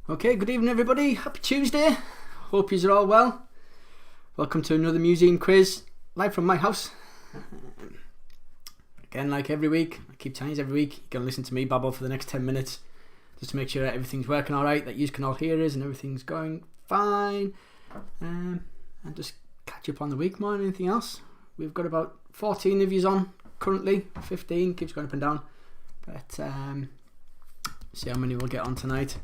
Okay, good evening everybody, happy Tuesday, hope you're all well. Welcome to another museum quiz, live from my house. Again, like every week, I keep telling you every week, you're going to listen to me babble for the next 10 minutes, just to make sure that everything's working alright, that you can all hear us and everything's going fine. And just catch up on the week more than anything else. We've got about 14 of yous on currently, 15, keeps going up and down. But see how many we'll get on tonight.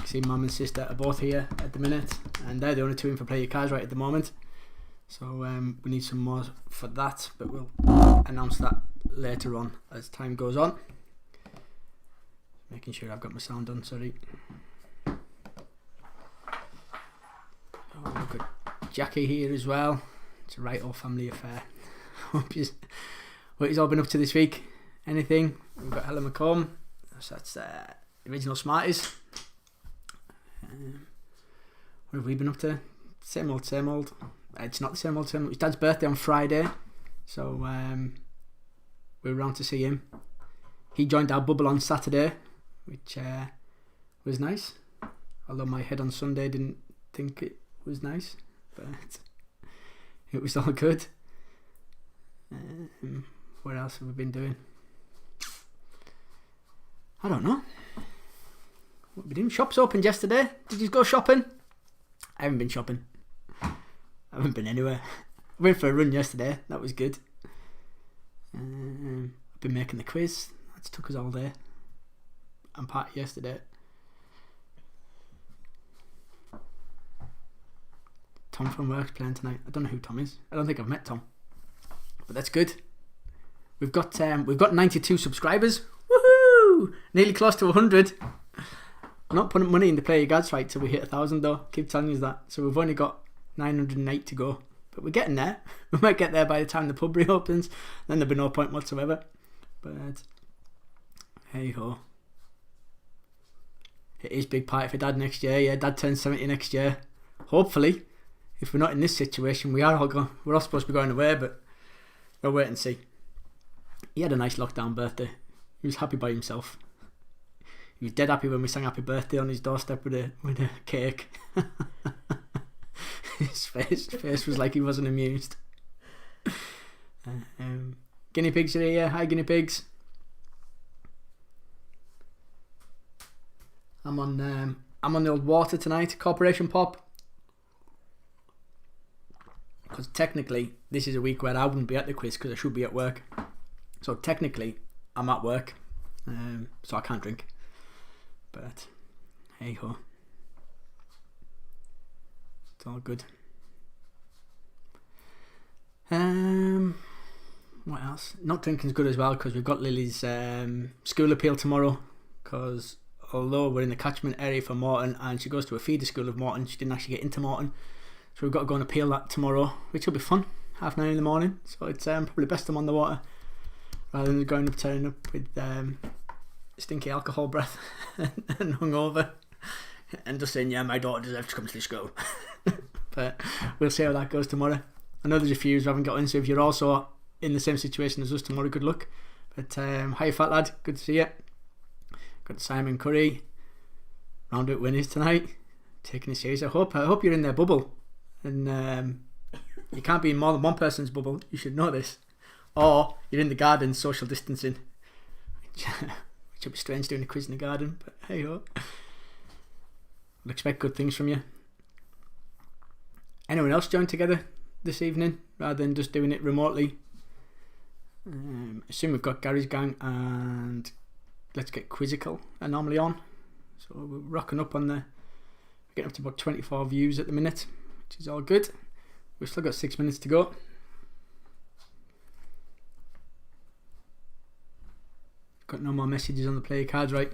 See, mum and sister are both here at the minute, and they're the only two in for Play Your Cards right at the moment. So we need some more for that, but we'll announce that later on as time goes on. Making sure I've got my sound on, sorry. Oh, look at Jackie here as well. It's a right old family affair. Hope you what he's all been up to this week. Anything? We've got Helen McComb. So that's the original Smarties. What have we been up to? Same old, same old. It's not the same old, same old. His dad's birthday on Friday, so we were around to see him. He joined our bubble on Saturday, which was nice. Although my head on Sunday didn't think it was nice, but it was all good. What else have we been doing? I don't know. What we doing? Shops opened yesterday. Did you go shopping? I haven't been shopping. I haven't been anywhere. I went for a run yesterday. That was good. I've been making the quiz. That's took us all day. And party yesterday. Tom from work's playing tonight. I don't know who Tom is. I don't think I've met Tom. But that's good. We've got 92 subscribers. Woohoo! Nearly close to 100. I'm not putting money in the Play Your Cards fight till we hit 1,000 though. Keep telling you that. So we've only got 908 to go. But we're getting there. We might get there by the time the pub reopens. Then there'll be no point whatsoever. But hey ho. It is big party for Dad next year. Yeah, Dad turns 70 next year. Hopefully. If we're not in this situation, we're all supposed to be going away, but we'll wait and see. He had a nice lockdown birthday. He was happy by himself. He was dead happy when we sang Happy Birthday on his doorstep with a cake. His face was like he wasn't amused. Guinea pigs are here. Hi guinea pigs. I'm on the old water tonight. Corporation Pop. Because technically this is a week where I wouldn't be at the quiz because I should be at work. So technically I'm at work, so I can't drink. But hey ho, it's all good. What else? Not drinking's good as well because we've got Lily's school appeal tomorrow. Because although we're in the catchment area for Morton and she goes to a feeder school of Morton, she didn't actually get into Morton. So we've got to go and appeal that tomorrow, which will be fun. 9:30 in the morning. So it's probably best I'm on the water rather than turning up with stinky alcohol breath and hungover and just saying, yeah, my daughter deserves to come to the school. But we'll see how that goes tomorrow. I know there's a few who haven't got in, so if you're also in the same situation as us tomorrow, good luck. But hi fat lad, good to see you. Got Simon Currie, roundout winners tonight, taking it serious. I hope you're in their bubble, and you can't be in more than one person's bubble, you should know this, or you're in the garden social distancing, which would be strange doing a quiz in the garden, but hey ho. I'll expect good things from you. Anyone else join together this evening rather than just doing it remotely? I assume we've got Gary's gang and Let's Get Quizzical are normally on, so we're rocking up on we're getting up to about 24 views at the minute, which is all good. We've still got 6 minutes to go. Got no more messages on the Play Your Cards right.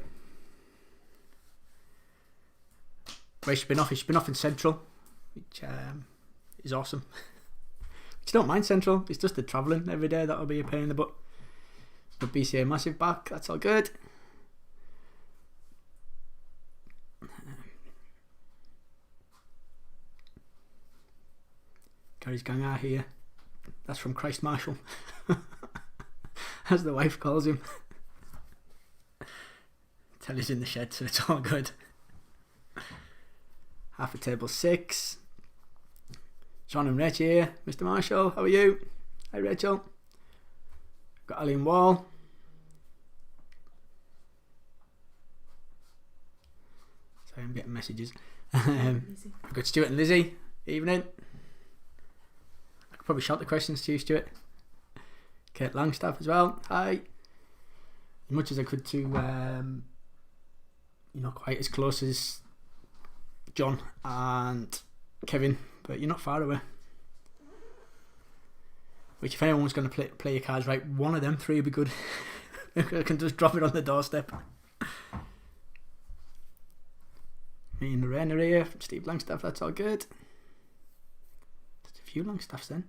Where's she been off? She's been off in Central, which is awesome. Which I don't mind Central, it's just the travelling every day that'll be a pain in the butt. But BCA massive back, that's all good. Gary's gang are here. That's from Christ Marshall, as the wife calls him. Telly's in the shed, so it's all good. half a table 6. John and Rach here. Mr. Marshall, how are you? Hi Rachel. Got Ali and Wall. Sorry, I'm getting messages. I've got Stuart and Lizzie. Evening. I could probably shout the questions to you, Stuart. Kate Langstaff as well. Hi. As much as I could to, you're not quite as close as John and Kevin, but you're not far away. Which, if anyone's going to play your cards right, one of them 3 would be good. I can just drop it on the doorstep. Me and Lorraine are here from Steve Langstaff, that's all good. There's a few Langstaffs then.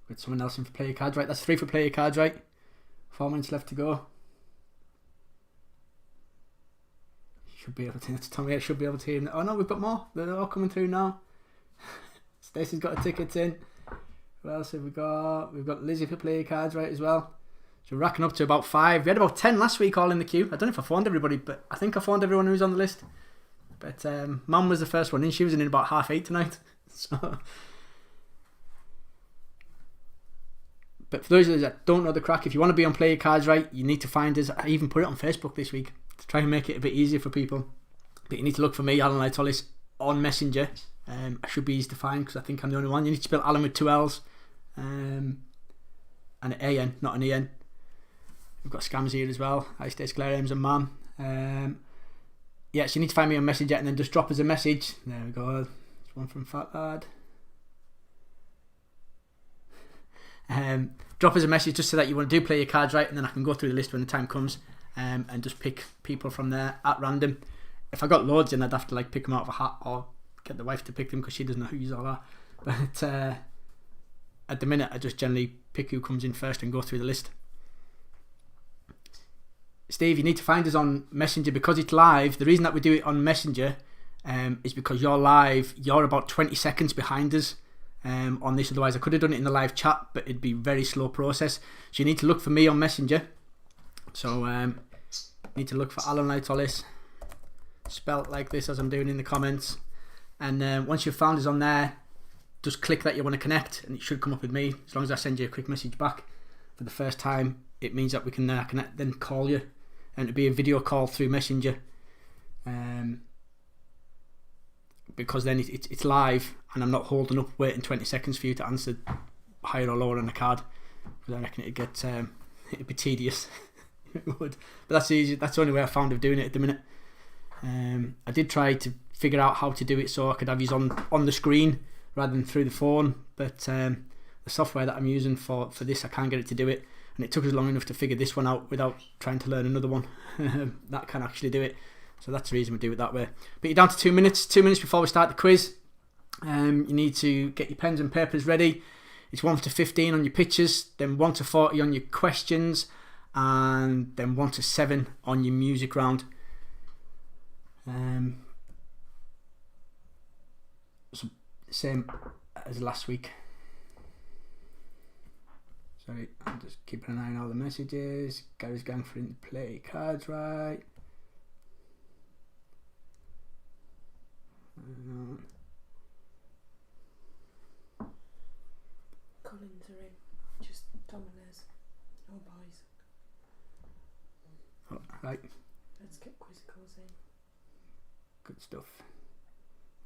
With someone else in for play your cards right. That's 3 for play your cards right. 4 minutes left to go. Should be able to. That's Tommy. I should be able to hear. Oh no, we've got more. They're all coming through now. Stacey's got a ticket in. What else have we got? We've got Lizzie for play your cards right as well. So we're racking up to about 5. We had about 10 last week all in the queue. I don't know if I phoned everybody, but I think I phoned everyone who's on the list. But Mum was the first one in. She was in about 8:30 tonight. So. But for those of you that don't know the crack, if you want to be on Play Your Cards Right, you need to find us. I even put it on Facebook this week to try and make it a bit easier for people. But you need to look for me, Alan Lightolis, on Messenger. I should be easy to find because I think I'm the only one. You need to spell Alan with 2 L's and an A-N, not an E-N. We've got Scams here as well. Hi, Stace Claire, Ems and Mam. Yeah, so you need to find me on Messenger and then just drop us a message. There we go. There's one from Fat Lad. Drop us a message just so that you want to do Play Your Cards Right, and then I can go through the list when the time comes and just pick people from there at random. If I got loads in, I'd have to like pick them out of a hat or get the wife to pick them because she doesn't know who you all are. But at the minute I just generally pick who comes in first and go through the list. Steve, you need to find us on Messenger because it's live. The reason that we do it on Messenger is because you're live. You're about 20 seconds behind us on this. Otherwise I could have done it in the live chat, but it'd be a very slow process. So you need to look for me on Messenger. So you need to look for Alan Lightolis, spelt like this as I'm doing in the comments. And once you've found us on there, just click that you want to connect and it should come up with me. As long as I send you a quick message back for the first time, it means that we can connect, then call you, and it'll be a video call through Messenger. Because then it's live and I'm not holding up waiting 20 seconds for you to answer higher or lower on the card, because I reckon it'd be tedious. It would. But that's easy. That's the only way I found of doing it at the minute. I did try to figure out how to do it so I could have you on the screen rather than through the phone, but the software that I'm using for this, I can't get it to do it, and it took us long enough to figure this one out without trying to learn another one that can actually do it. So that's the reason we do it that way. But you're down to 2 minutes. 2 minutes before we start the quiz. You need to get your pens and papers ready. It's 1 to 15 on your pictures, then 1 to 40 on your questions, and then 1 to 7 on your music round. So same as last week. Sorry, I'm just keeping an eye on all the messages. Gary's going for him to play cards right. Collins are in, just Tom and Les, no boys. Oh, right. Let's get quizicals in. Good stuff.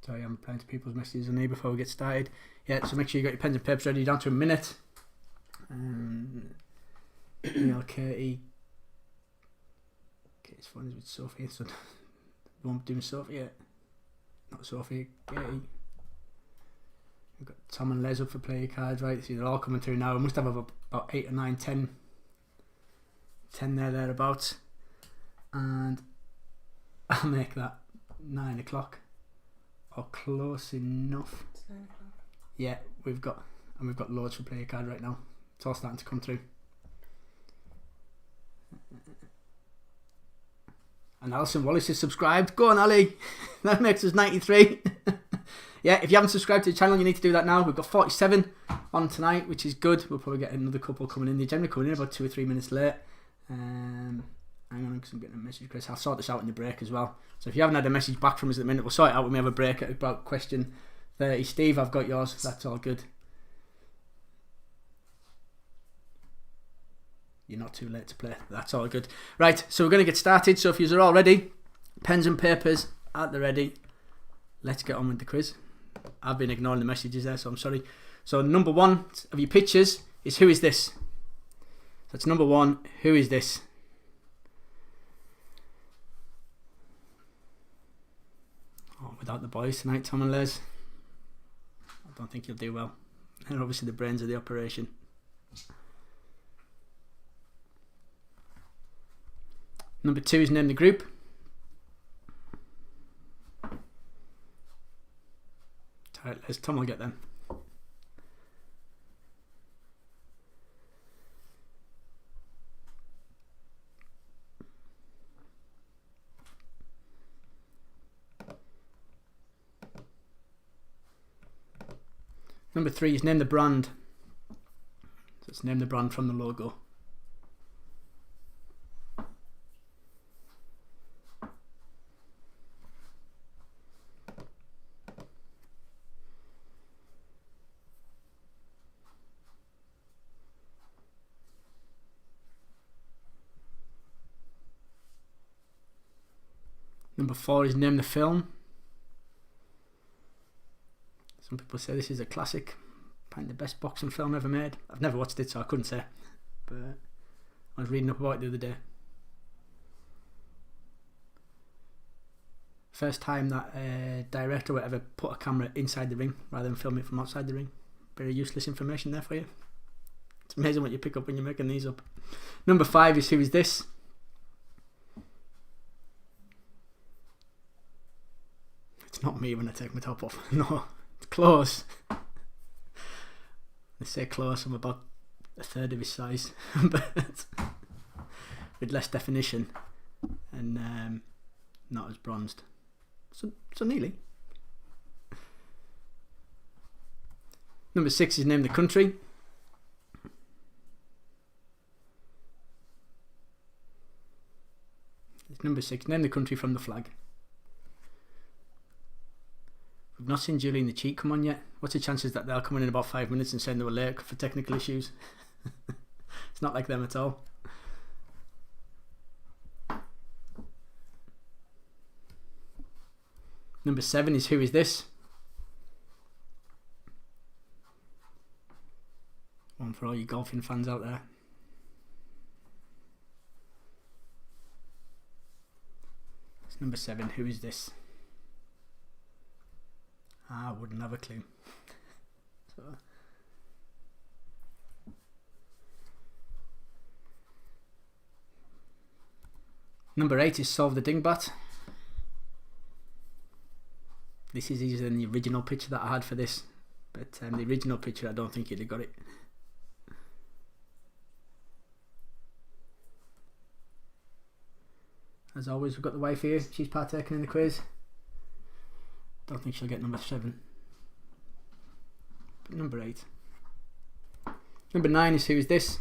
Sorry, I'm replying to people's messages on here before we get started. Yeah, so make sure you got your pens and papers ready. Down to a minute. Neil Curtie. Okay, it's fun with Sophie, so we won't be doing Sophie yet. Not Sophie, Katie. We've got Tom and Les up for play cards, right? So they're all coming through now. We must have about 8 or 9, 10 thereabouts. And I'll make that 9 o'clock or close enough. It's 9 o'clock. Yeah, we've got loads for play card right now. It's all starting to come through. And Alison Wallace is subscribed. Go on, Ali. That makes us 93. Yeah, if you haven't subscribed to the channel, you need to do that now. We've got 47 on tonight, which is good. We'll probably get another couple coming in. They generally come in about 2 or 3 minutes late. Hang on, because I'm getting a message, Chris. I'll sort this out in the break as well. So if you haven't had a message back from us at the minute, we'll sort it out when we have a break at about question 30. Steve, I've got yours. That's all good. You're not too late to play. That's all good. Right, so we're going to get started. So if you're all ready, pens and papers at the ready. Let's get on with the quiz. I've been ignoring the messages there, so I'm sorry. So number one of your pictures is who is this? That's number one. Who is this? Oh, without the boys tonight, Tom and Les. I don't think you'll do well. They're obviously the brains of the operation. Number two is name the group. Les, Tom will get them. Number three is name the brand. So let's name the brand from the logo. Number four is name the film. Some people say this is a classic, apparently the best boxing film ever made. I've never watched it, so I couldn't say, but I was reading up about it the other day. First time that a director would ever put a camera inside the ring rather than film it from outside the ring. Very useless information there for you. It's amazing what you pick up when you're making these up. Number five is who is this? It's not me when I take my top off. No, it's close. They say close, I'm about a third of his size. But with less definition and not as bronzed. So nearly. Number six is name the country. It's number six, name the country from the flag. We've not seen Julie and the Cheat come on yet. What's the chances that they'll come in about 5 minutes and say they were late for technical issues? It's not like them at all. Number seven is who is this? One for all you golfing fans out there. It's number seven. Who is this? I wouldn't have a clue. So. Number eight is solve the dingbat. This is easier than the original picture that I had for this, but the original picture I don't think you'd have got it. As always, we've got the wife here. She's partaking in the quiz. Don't think she'll get number seven. But number eight. Number nine is who is this?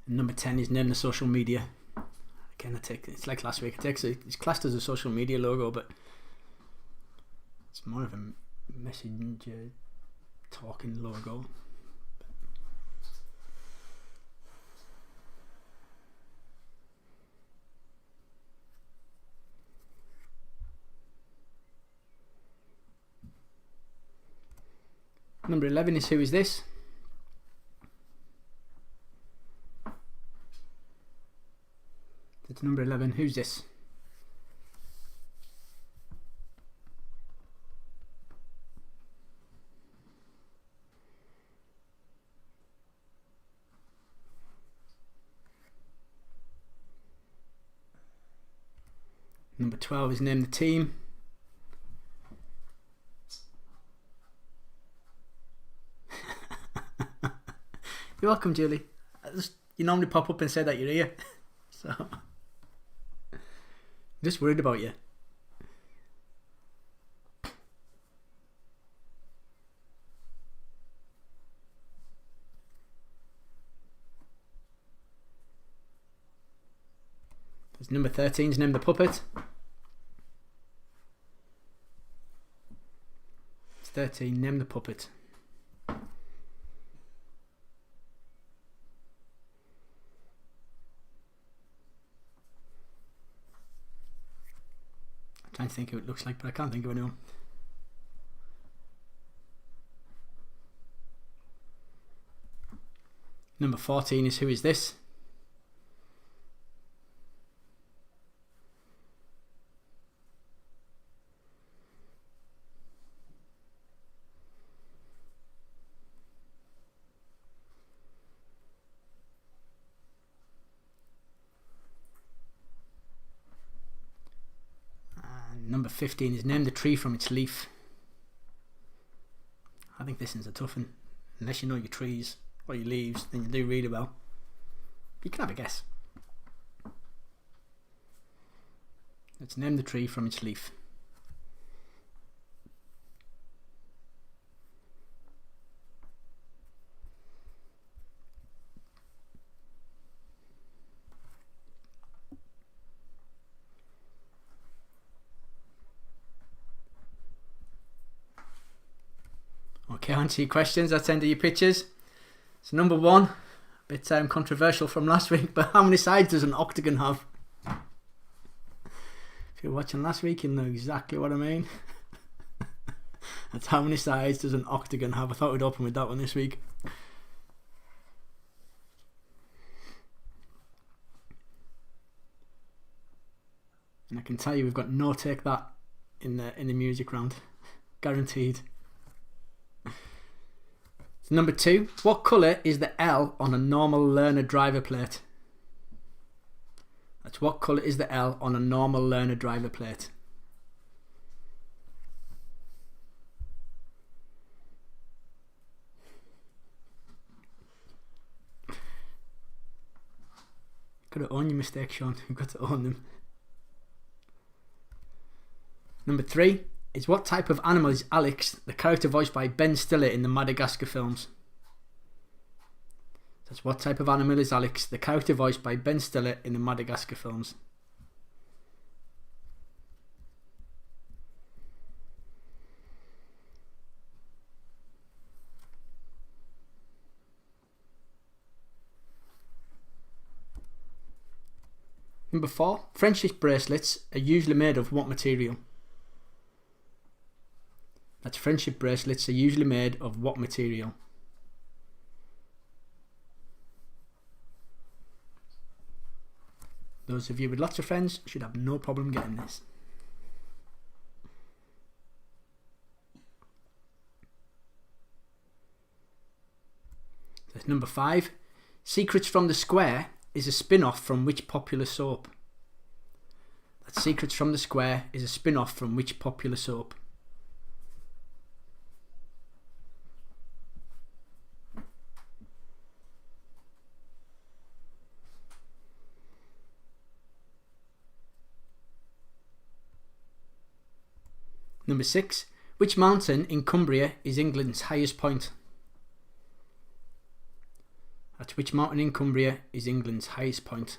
And number 10 is name the social media. Again, it's like last week. It's classed as a social media logo, but it's more of a messenger talking logo. Number 11 is who is this? That's number 11. Who's this? Number 12 is name the team. You're welcome, Julie. You normally pop up and say that you're here. So, just worried about you. There's number 13's Name the Puppet. It's 13, Name the Puppet. I'm trying to think who it looks like, but I can't think of anyone. Number 14 is Who Is This? Number 15 is Name the Tree from its Leaf. I think this one's a tough one. Unless you know your trees or your leaves, then you do really well. You can have a guess. Let's name the tree from its leaf. Okay, on to your questions. Let's end your pictures. So number 1, a bit controversial from last week, but how many sides does an octagon have? If you're watching last week, you'll know exactly what I mean. That's how many sides does an octagon have. I thought we'd open with that one this week. And I can tell you we've got no take that in the music round. Guaranteed. Number 2, what colour is the L on a normal learner driver plate? That's what colour is the L on a normal learner driver plate? Got to own your mistakes, Sean. You've got to own them. Number 3 is what type of animal is Alex, the character voiced by Ben Stiller in the Madagascar films? That's what type of animal is Alex, the character voiced by Ben Stiller in the Madagascar films? Number 4, friendship bracelets are usually made of what material? That's friendship bracelets are usually made of what material? Those of you with lots of friends should have no problem getting this. That's number 5. Secrets from the Square is a spin-off from which popular soap? That's Secrets from the Square is a spin-off from which popular soap? Number 6. Which mountain in Cumbria is England's highest point? That's which mountain in Cumbria is England's highest point?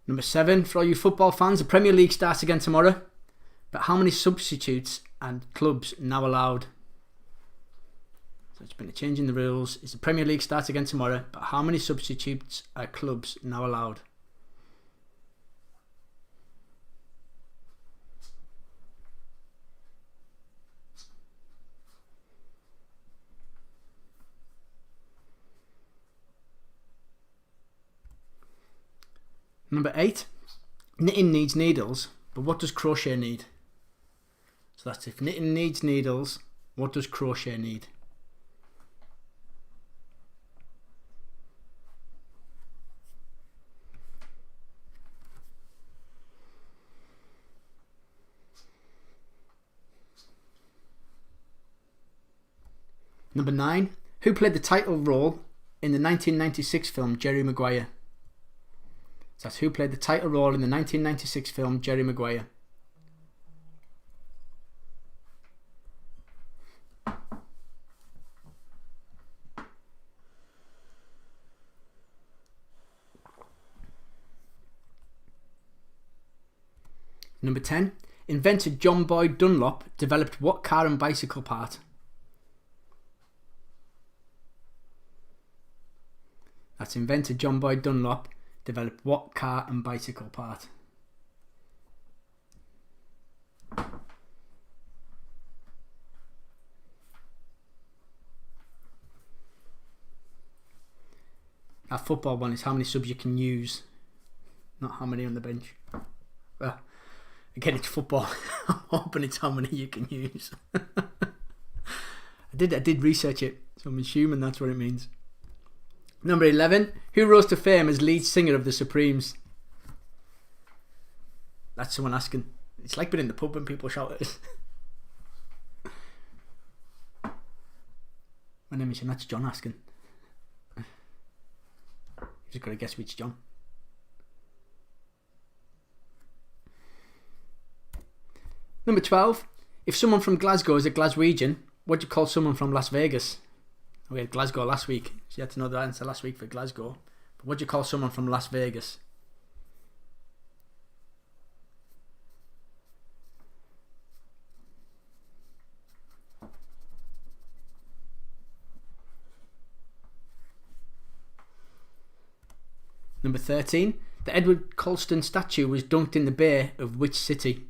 Number 7. For all you football fans, the Premier League starts again tomorrow. But how many substitutes and clubs now allowed? So it's been a change in the rules. Is the Premier League starts again tomorrow, but how many substitutes are clubs now allowed? Number 8. Knitting needs needles, but what does crochet need? So that's if knitting needs needles, what does crochet need? Number 9. Who played the title role in the 1996 film Jerry Maguire? So that's who played the title role in the 1996 film Jerry Maguire. Number 10. Inventor John Boyd Dunlop developed what car and bicycle part? That's inventor John Boyd Dunlop developed what car and bicycle part? That football one is how many subs you can use, not how many on the bench. Well, again, it's football. I'm hoping it's how many you can use. I did research it, so I'm assuming that's what it means. Number 11. Who rose to fame as lead singer of the Supremes? That's someone asking. It's like being in the pub when people shout at us. My name is John. That's John asking. You just got to guess which John. Number 12. If someone from Glasgow is a Glaswegian, what do you call someone from Las Vegas? We had Glasgow last week, so you had to know the answer last week for Glasgow. But what do you call someone from Las Vegas? Number 13. The Edward Colston statue was dunked in the bay of which city?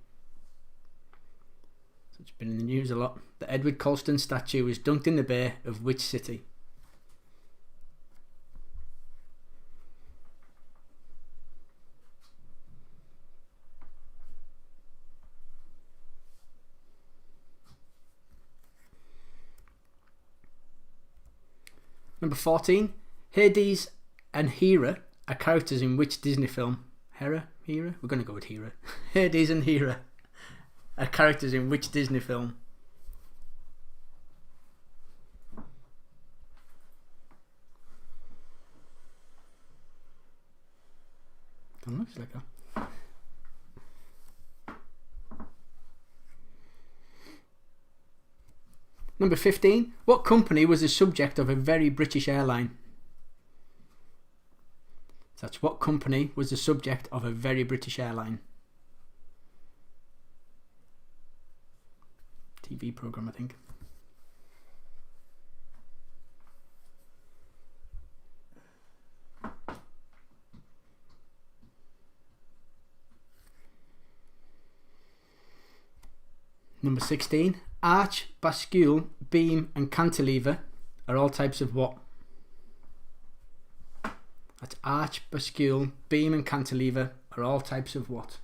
So it's been in the news a lot. The Edward Colston statue was dunked in the bay of which city? Number 14. Hades and Hera are characters in which Disney film? Hera? We're going to go with Hera. Hades and Hera are characters in which Disney film? Looks like that. Number 15. What company was the subject of a very British airline? So that's what company was the subject of a very British airline? TV programme, I think. Number 16. Arch, bascule, beam and cantilever are all types of what? That's arch, bascule, beam and cantilever are all types of what?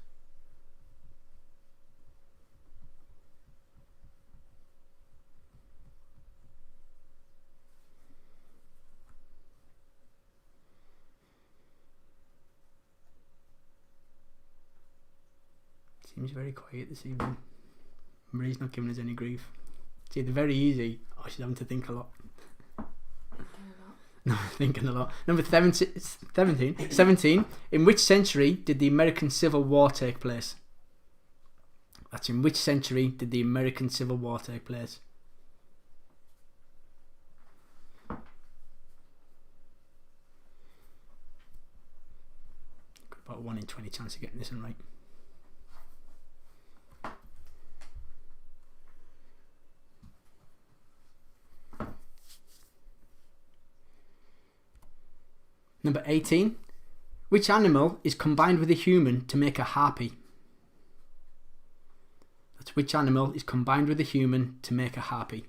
Seems very quiet this evening. Marie's not giving us any grief. It's either very easy or she's having to think a lot. No, thinking a lot. Number 17. In which century did the American Civil War take place? That's in which century did the American Civil War take place? Got about 1 in 20 chance of getting this one right. Number 18. Which animal is combined with a human to make a harpy? That's which animal is combined with a human to make a harpy?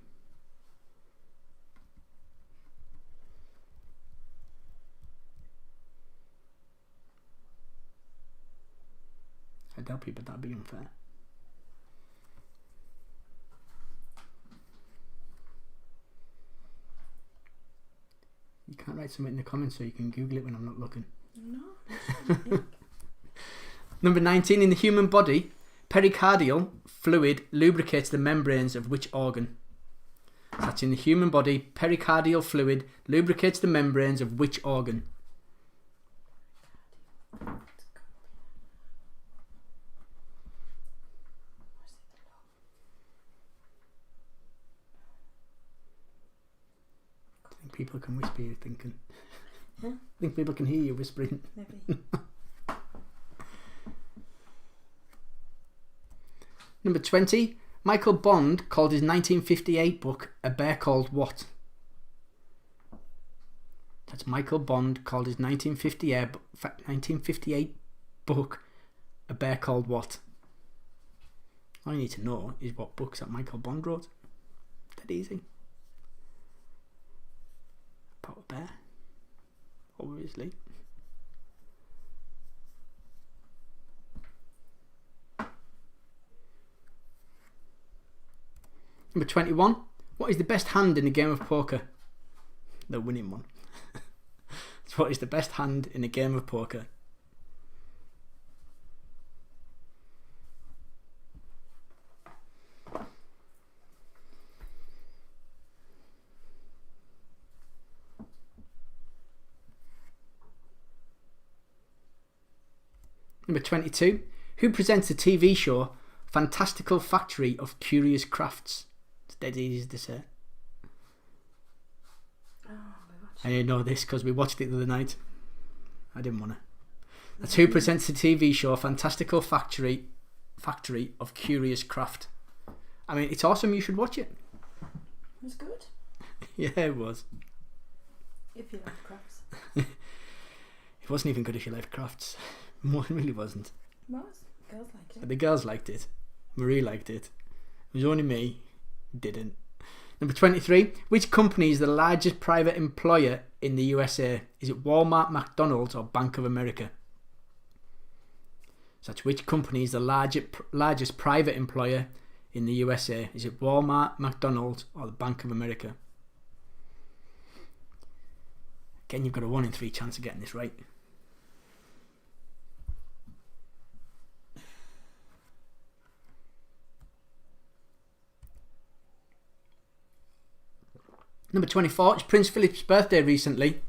I'd help you, but that'd be unfair. You can't write something in the comments so you can Google it when I'm not looking. No. Number 19. In the human body, pericardial fluid lubricates the membranes of which organ? That's in the human body. Pericardial fluid lubricates the membranes of which organ? I think people can whisper you thinking. Huh? I think people can hear you whispering. Maybe. Number 20. Michael Bond called his 1958 book A Bear Called What? That's Michael Bond called his 1958 book A Bear Called What? All you need to know is what books that Michael Bond wrote. That easy. About a bear, obviously. Number 21. What is the best hand in a game of poker? The winning one. So what is the best hand in a game of poker? Number 22. Who presents the TV show Fantastical Factory of Curious Crafts? It's dead easy to say. I know this because we watched it the other night. I didn't want to. That's who presents the TV show Fantastical Factory of Curious Craft. I mean, it's awesome. You should watch it. It was good. Yeah, it was. If you like crafts. It wasn't even good if you liked crafts. It really wasn't. It was. Girls liked it. The girls liked it. Marie liked it. It was only me who didn't. Number 23. Which company is the largest private employer in the USA? Is it Wal-Mart, McDonalds, or Bank of America? So that's which company is the largest private employer in the USA? Is it Wal-Mart, McDonalds, or the Bank of America? Again, you've got a 1 in 3 chance of getting this right. Number 24. It's Prince Philip's birthday recently.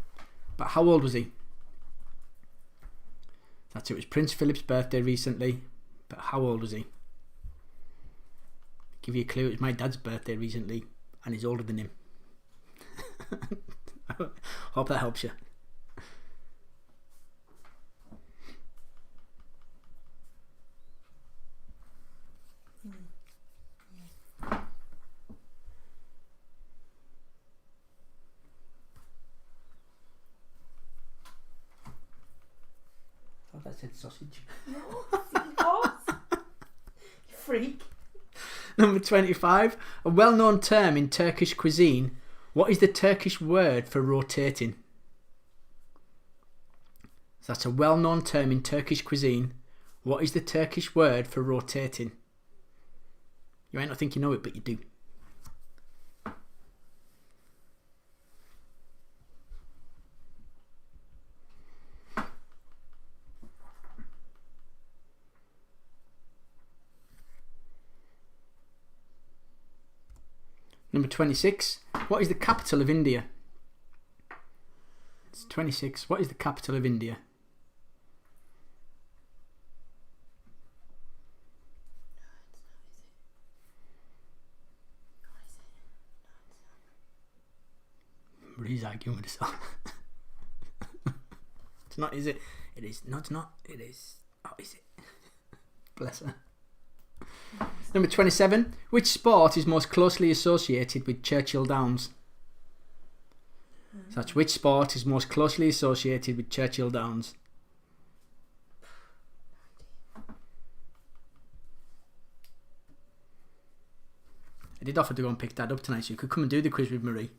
But how old was he? That's it. It was Prince Philip's birthday recently. But how old was he? Give you a clue. It was my dad's birthday recently. And he's older than him. Hope that helps you. I said sausage. No, it was. You freak. Number 25. A well-known term in Turkish cuisine. What is the Turkish word for rotating? So that's a well-known term in Turkish cuisine. What is the Turkish word for rotating? You might not think you know it, but you do. Number 26. What is the capital of India? It's 26. What is the capital of India? Marie's arguing with herself. It's not, is it? It is. No, it's not. It is. Oh, is it? Bless her. Number 27. Which sport is most closely associated with Churchill Downs? So that's which sport is most closely associated with Churchill Downs? I did offer to go and pick Dad up tonight so you could come and do the quiz with Marie.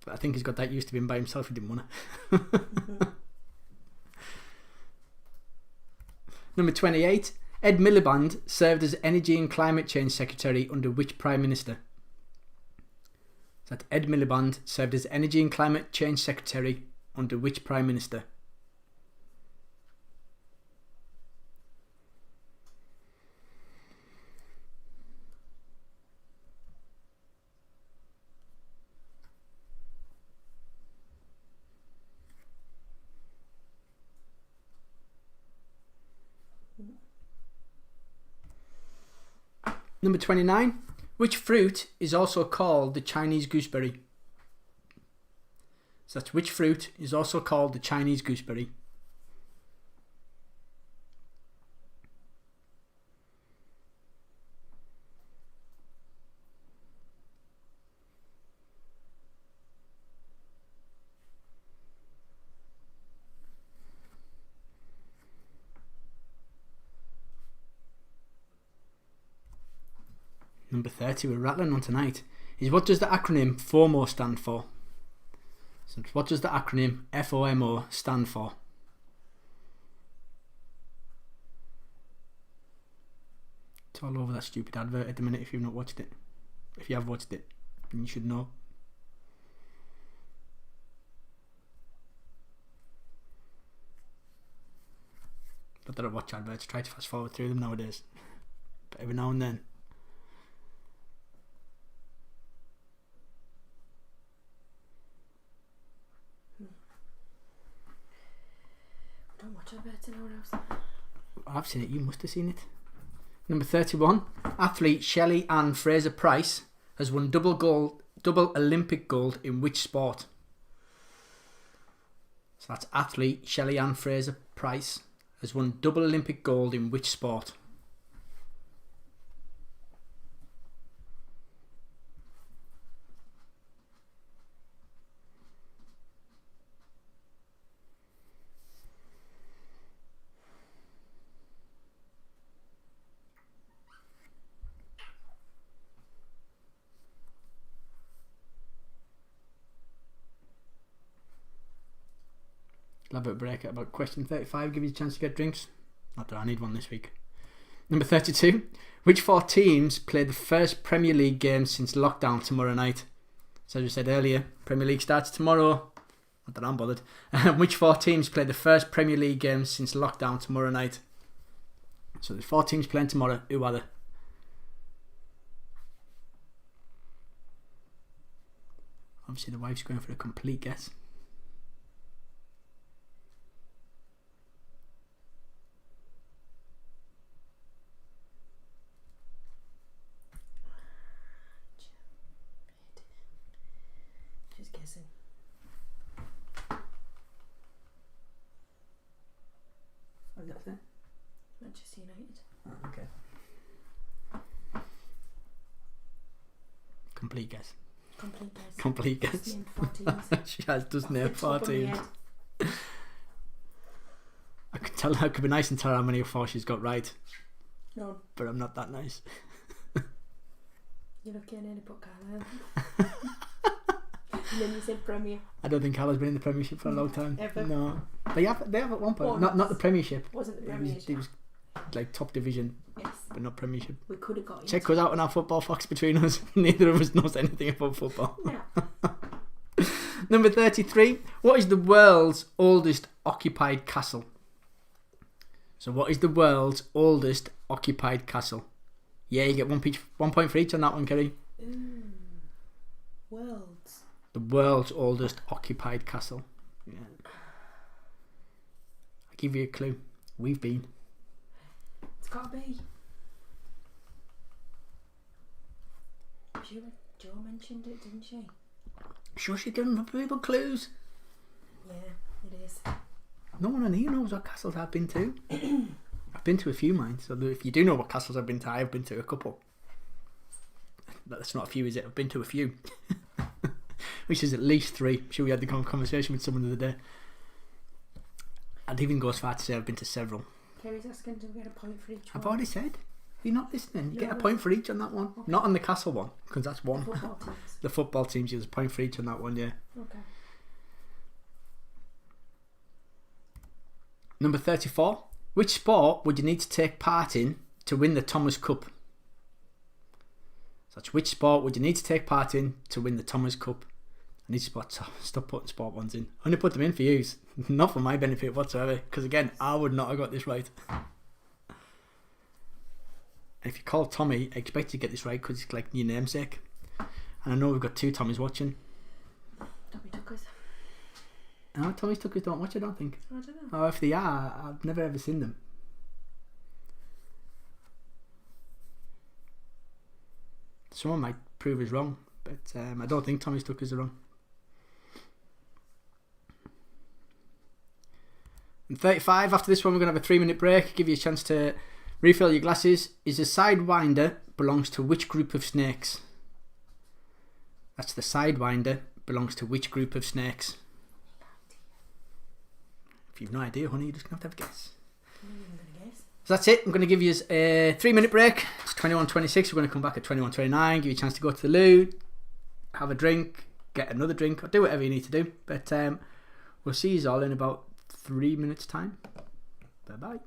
But I think he's got that used to being by himself. He didn't want to. Number 28. Ed Miliband served as Energy and Climate Change Secretary under which Prime Minister? So that Ed Miliband served as Energy and Climate Change Secretary under which Prime Minister? Number 29. Which fruit is also called the Chinese gooseberry? So that's which fruit is also called the Chinese gooseberry? Number 30, we're rattling on tonight, is what does the acronym FOMO stand for? So what does the acronym FOMO stand for? It's all over that stupid advert at the minute if you've not watched it. If you have watched it, then you should know. Not that I watch adverts, try to fast forward through them nowadays. But every now and then. Don't watch adverts anywhere else. I've seen it, you must have seen it. Number 31. Athlete Shelley Ann Fraser Price has won double Olympic gold in which sport? So that's athlete Shelley Ann Fraser Price has won double Olympic gold in which sport? I'll have a break at about question 35, give you a chance to get drinks. Not that I need one this week. Number 32. Which 4 teams play the first Premier League game since lockdown tomorrow night? So as we said earlier, Premier League starts tomorrow. Not that I'm bothered. Which 4 teams play the first Premier League game since lockdown tomorrow night? So there's 4 teams playing tomorrow. Who are they? Obviously the wife's going for a complete guess. Just guessing. What did that say? Manchester United. Oh, okay. Complete guess. Complete guess. Complete guess. Just named 4 teams. She has just named 4 Top of my teams. head. I could tell. I could be nice and tell how many of 4 she's got right, No, but I'm not that nice. you're lucky I nearly put Carlisle. And then you said Premier. I don't think Carla's been in the Premiership for a long time. Ever. No, they have at one point. Once. Not the Premiership. Wasn't the It Premiership. was like top division, Yes. but not Premiership. We could have got Check into us out on our football fox between us. Neither of us knows anything about football. Yeah. Number 33. What is the world's oldest occupied castle? So what is the world's oldest occupied castle? Yeah, you get 1 point for each on that one, Kerry. Ooh. Worlds. The world's oldest occupied castle. Yeah. I'll give you a clue. We've been. It's got to be. Jo mentioned it, didn't she? Sure, she's giving people clues. Yeah, it is. No one on here knows what castles I've been to. I've been to a few, mine. So if you do know what castles I've been to, I've been to a couple. That's not a few, is it? I've been to a few. Which is at least 3. I'm sure we had the conversation with someone the other day. I'd even go as far to say I've been to several. Kerry's asking to get a point for each one. I've already said. You're not listening. You get a No. point for each on that one. Okay. Not on the castle one, because that's one. Football teams. The football teams, there's a point for each on that one, yeah. Okay. Number 34. Which sport would you need to take part in to win the Thomas Cup? So that's which sport would you need to take part in to win the Thomas Cup? I need to stop putting sport ones in. I only put them in for you, not for my benefit whatsoever, because again, I would not have got this right. If you call Tommy, I expect you to get this right because it's like your namesake. And I know we've got 2 Tommies watching. Tommy Tuckers. No, Tommy's Tuckers don't watch, I don't think. I don't know. Oh, if they are, I've never ever seen them. Someone might prove us wrong, but I don't think Tommy's tuckers are wrong. And 35, after this one we're going to have a 3-minute break, give you a chance to refill your glasses. Is a sidewinder belongs to which group of snakes? That's the sidewinder belongs to which group of snakes? If you've no idea, honey, you're just going to have to guess. So that's it. I'm going to give you a 3-minute break. It's 21:26. We're going to come back at 21:29. Give you a chance to go to the loo, have a drink, get another drink, or do whatever you need to do. But we'll see you all in about 3 minutes time. Bye bye.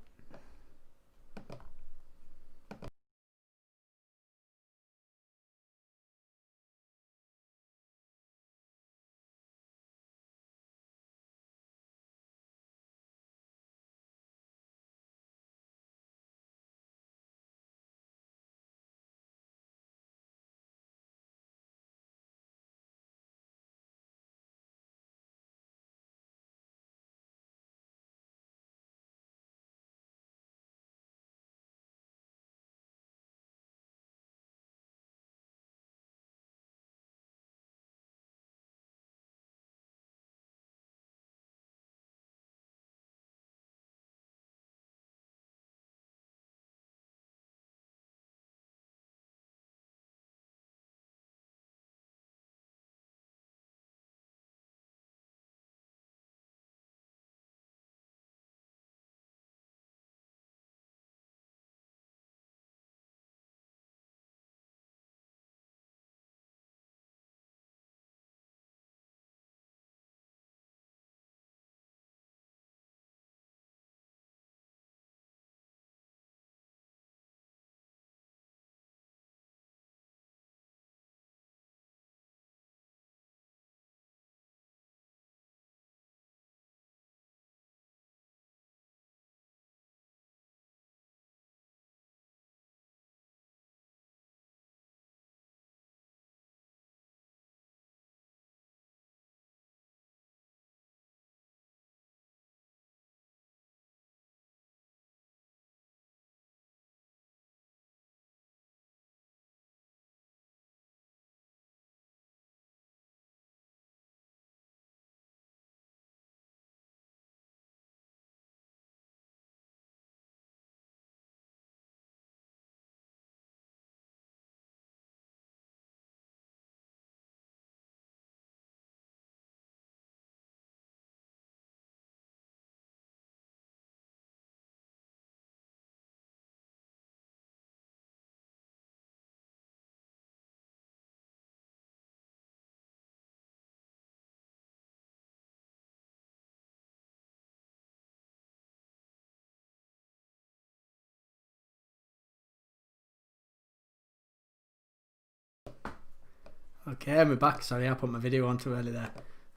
Okay, we're back. Sorry, I put my video on too early there.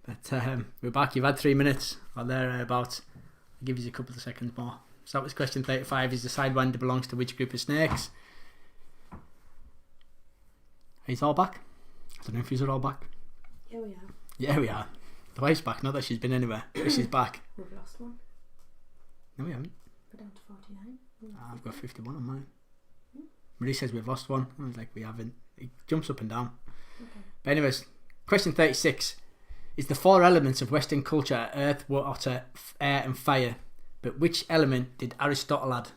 But we're back. You've had 3 minutes or thereabouts. I'll give you a couple of seconds more. So that was question 35. Is the sidewinder belongs to which group of snakes? Are you all back? I don't know if you're all back. Yeah, we are. Yeah, we are. The wife's back. Not that she's been anywhere, but she's back. We've lost one. No, we haven't. We're down to 49. I've got 51 on mine. Marie says we've lost one. I was like, we haven't. It jumps up and down. Okay. But anyways, question 36 is the 4 elements of Western culture: earth, water, air, and fire. But which element did Aristotle add?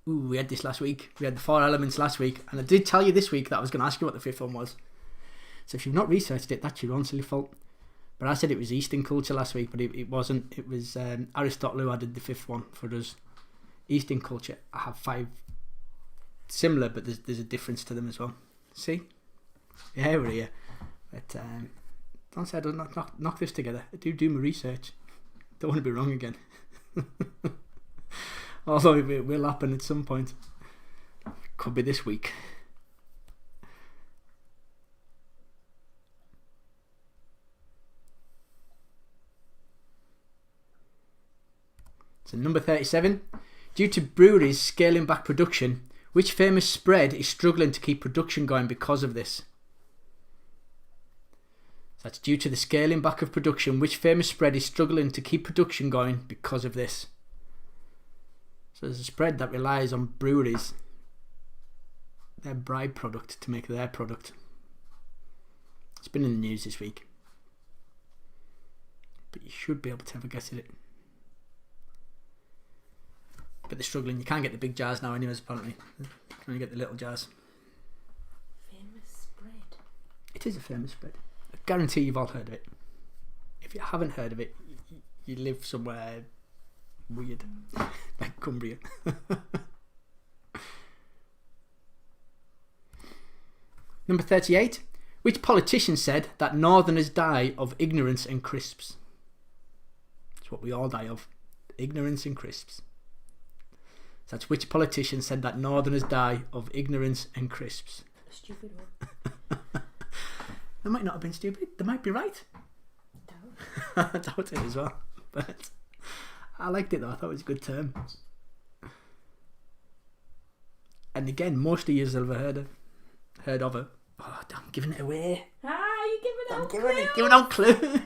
Ooh, we had this last week. We had the 4 elements last week, and I did tell you this week that I was going to ask you what the 5th one was. So if you've not researched it, that's your own silly fault. But I said it was Eastern culture last week, but it wasn't. It was Aristotle who added the 5th one for us. Eastern culture. I have 5 similar, but there's a difference to them as well. See? Yeah, we're here. But don't say I don't knock this together. I do my research. Don't want to be wrong again. Although it will happen at some point. Could be this week. So number 37. Due to breweries scaling back production, which famous spread is struggling to keep production going because of this? So that's due to the scaling back of production, which famous spread is struggling to keep production going because of this? So there's a spread that relies on breweries bride product to make their product. It's been in the news this week, but you should be able to have a guess at it. But they're struggling. You can't get the big jars now anyways, apparently. You can only get the little jars. Famous spread. It is a famous spread. I guarantee you've all heard of it. If you haven't heard of it, you live somewhere weird, like Cumbria. Number 38. Which politician said that Northerners die of ignorance and crisps? It's what we all die of. Ignorance and crisps. So that's which politician said that Northerners die of ignorance and crisps. A stupid one. They might not have been stupid. They might be right. I doubt it as well. But I liked it though. I thought it was a good term. And again, most of you have ever heard of it. Oh, I'm giving it away. You giving out clues? Giving out clues.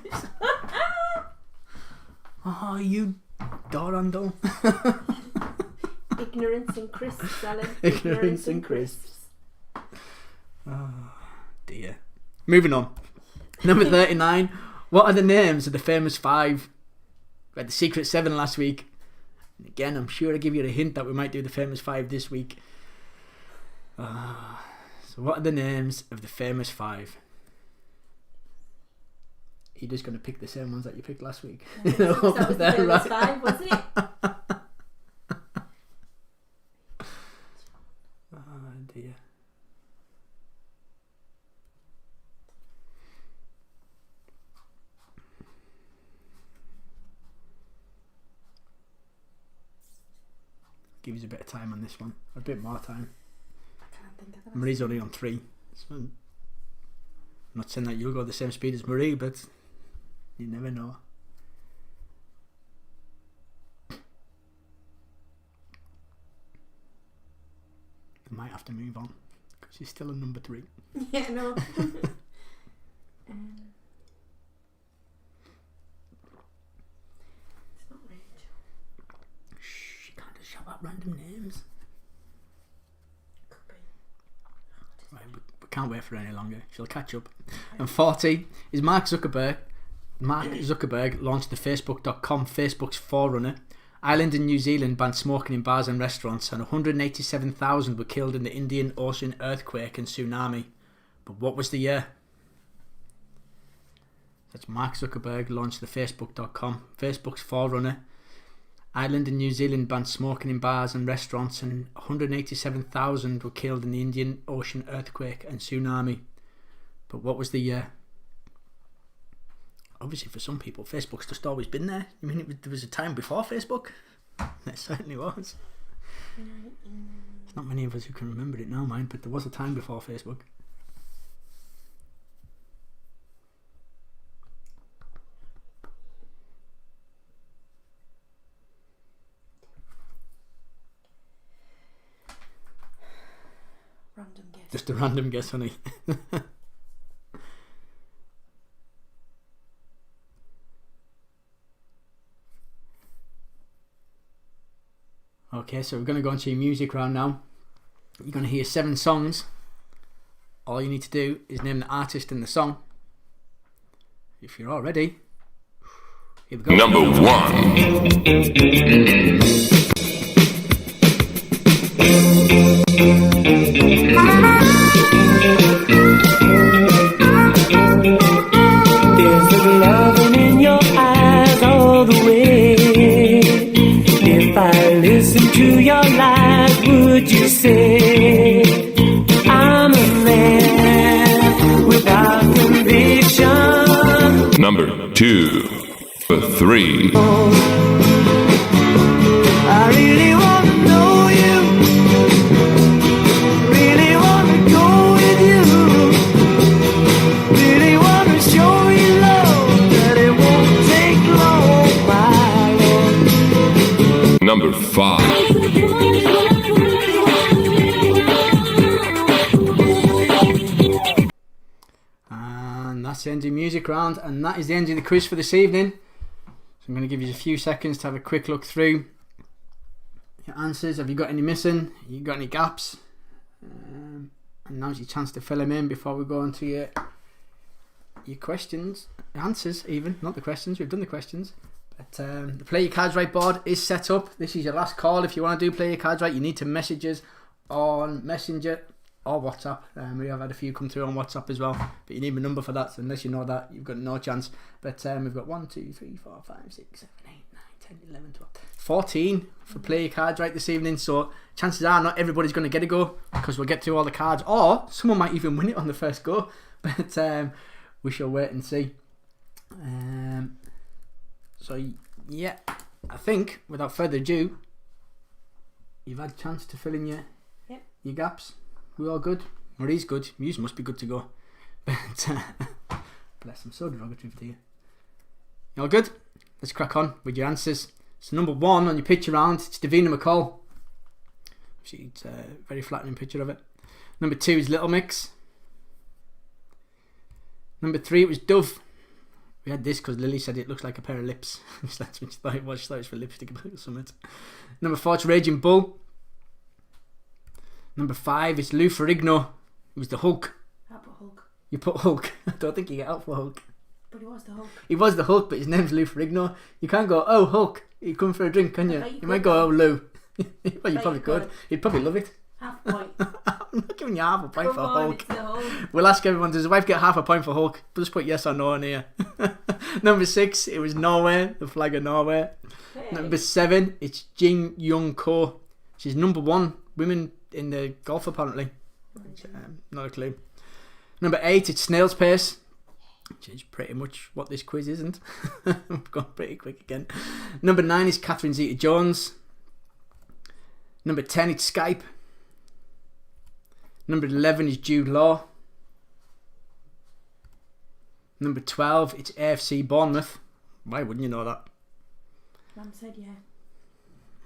Oh, you dorandle. Ignorance and crisps, Alan. Ignorance and crisps. Oh, dear. Moving on. Number 39. What are the names of the famous five? We had the Secret Seven last week. And again, I'm sure I give you a hint that we might do the famous five this week. So what are the names of the famous five? You're just going to pick the same ones that you picked last week. That was the famous five, wasn't it? Oh dear. Give us a bit of time on this one. A bit more time. I can't think of that. Marie's only on 3. So I'm not saying that you'll go the same speed as Marie, but you never know. I might have to move on because she's still on number 3. Yeah, no. It's not Rachel. Shh, you can't just shout out random names. Could be. Right, we can't wait for any longer. She'll catch up. And 40 is Mark Zuckerberg. Mark Zuckerberg launched the Facebook.com, Facebook's forerunner. Ireland and New Zealand banned smoking in bars and restaurants, and 187,000 were killed in the Indian Ocean earthquake and tsunami. But what was the year? That's Mark Zuckerberg launched the Facebook.com, Facebook's forerunner. Ireland and New Zealand banned smoking in bars and restaurants, and 187,000 were killed in the Indian Ocean earthquake and tsunami. But what was the year? Obviously, for some people, Facebook's just always been there. I mean, there was a time before Facebook. There certainly was. There's not many of us who can remember it now, mind, but there was a time before Facebook. Random guess. Just a random guess, honey. Okay, so we're going to go into your music round now. You're going to hear 7 songs. All you need to do is name the artist and the song. If you're all ready, here we go. Number 1. There's a loving in your eyes all the way. If I listen to your lies, would you say I'm a man without conviction? Number 2. 3. I really want to know you. Really want to go with you. Really want to show you love that it won't take long. Number 5. And that's the end of the music round, and that is the end of the quiz for this evening. So I'm going to give you a few seconds to have a quick look through your answers. Have you got any missing? You got any gaps? And now's your chance to fill them in before we go on to your questions, answers even, not the questions, we've done the questions. But the Play Your Cards Right board is set up. This is your last call. If you want to do Play Your Cards Right, you need to message us on Messenger or WhatsApp. We have had a few come through on WhatsApp as well, but you need my number for that, so unless you know that, you've got no chance. But we've got 1, 2, 3, 4, 5, 6, 7, 8, 9, 10, 11, 12, 14 for Play Your Cards Right this evening, so chances are not everybody's going to get a go, because we'll get through all the cards, or someone might even win it on the first go, but we shall wait and see. So yeah, I think without further ado, you've had a chance to fill in your gaps. We all good? Marie's good. Muse must be good to go. But bless, I'm so derogatory to you. You all good? Let's crack on with your answers. So number 1 on your picture round, it's Davina McCall. She's a very flattering picture of it. Number 2 is Little Mix. Number 3 it was Dove. We had this because Lily said it looks like a pair of lips. That's what she thought it was. She thought it was for lipstick or something. Number 4 it's Raging Bull. Number 5 is Lou Ferrigno. It was the Hulk. I put Hulk. You put Hulk. I don't think you get out for Hulk. But he was the Hulk. He was the Hulk, but his name's Lou Ferrigno. You can't go, oh Hulk, you come for a drink, can you? You might go, oh Lou. Well, you probably could. He'd probably love it. Half point. I'm not giving you half a point Come for on, Hulk. it's the Hulk. We'll ask everyone, does his wife get half a point for Hulk? Just put yes or no in here. Number 6, it was Norway, the flag of Norway. Hey. Number 7, it's Jin Young Ko. She's number 1 women in the golf apparently. Which, not a clue. Number 8, it's Snail's Pace, which is pretty much what this quiz isn't. We've gone pretty quick again. Number 9 is Catherine Zeta-Jones. Number 10, it's Skype. Number 11 is Jude Law. Number 12, it's AFC Bournemouth. Why wouldn't you know that? Mum said yeah.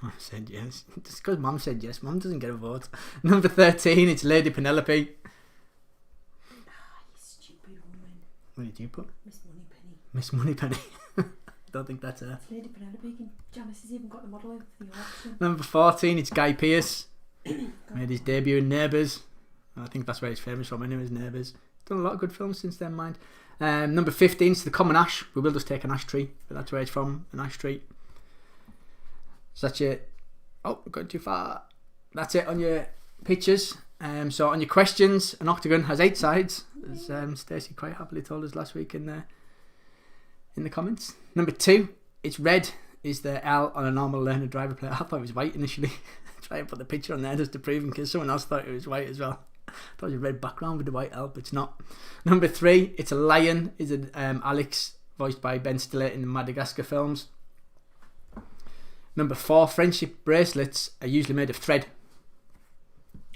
Mum said yes. Just because Mum said yes, Mum doesn't get a vote. Number 13, it's Lady Penelope. Ah, you stupid woman. What did you put? Miss Moneypenny. Miss Moneypenny. Don't think that's her. It's Lady Penelope. Janice has even got the model in for the auction. Number 14, it's Guy Pearce. Made his debut in Neighbours. I think that's where he's famous from, anyways, Neighbours. Done a lot of good films since then, mind. Number 15 is The Common Ash. We will just take an ash tree, but that's where it's from, an ash tree. So that's it. Oh, we're going too far. That's it on your pictures. So on your questions, an octagon has 8 sides, as Stacey quite happily told us last week in the comments. Number 2, it's red, is the L on a normal learner driver plate. I thought it was white initially. Try and put the picture on there just to prove in case someone else thought it was white as well. I thought it was a red background with the white L, but it's not. Number 3, it's a lion, is it Alex, voiced by Ben Stiller in the Madagascar films. Number 4, friendship bracelets are usually made of thread.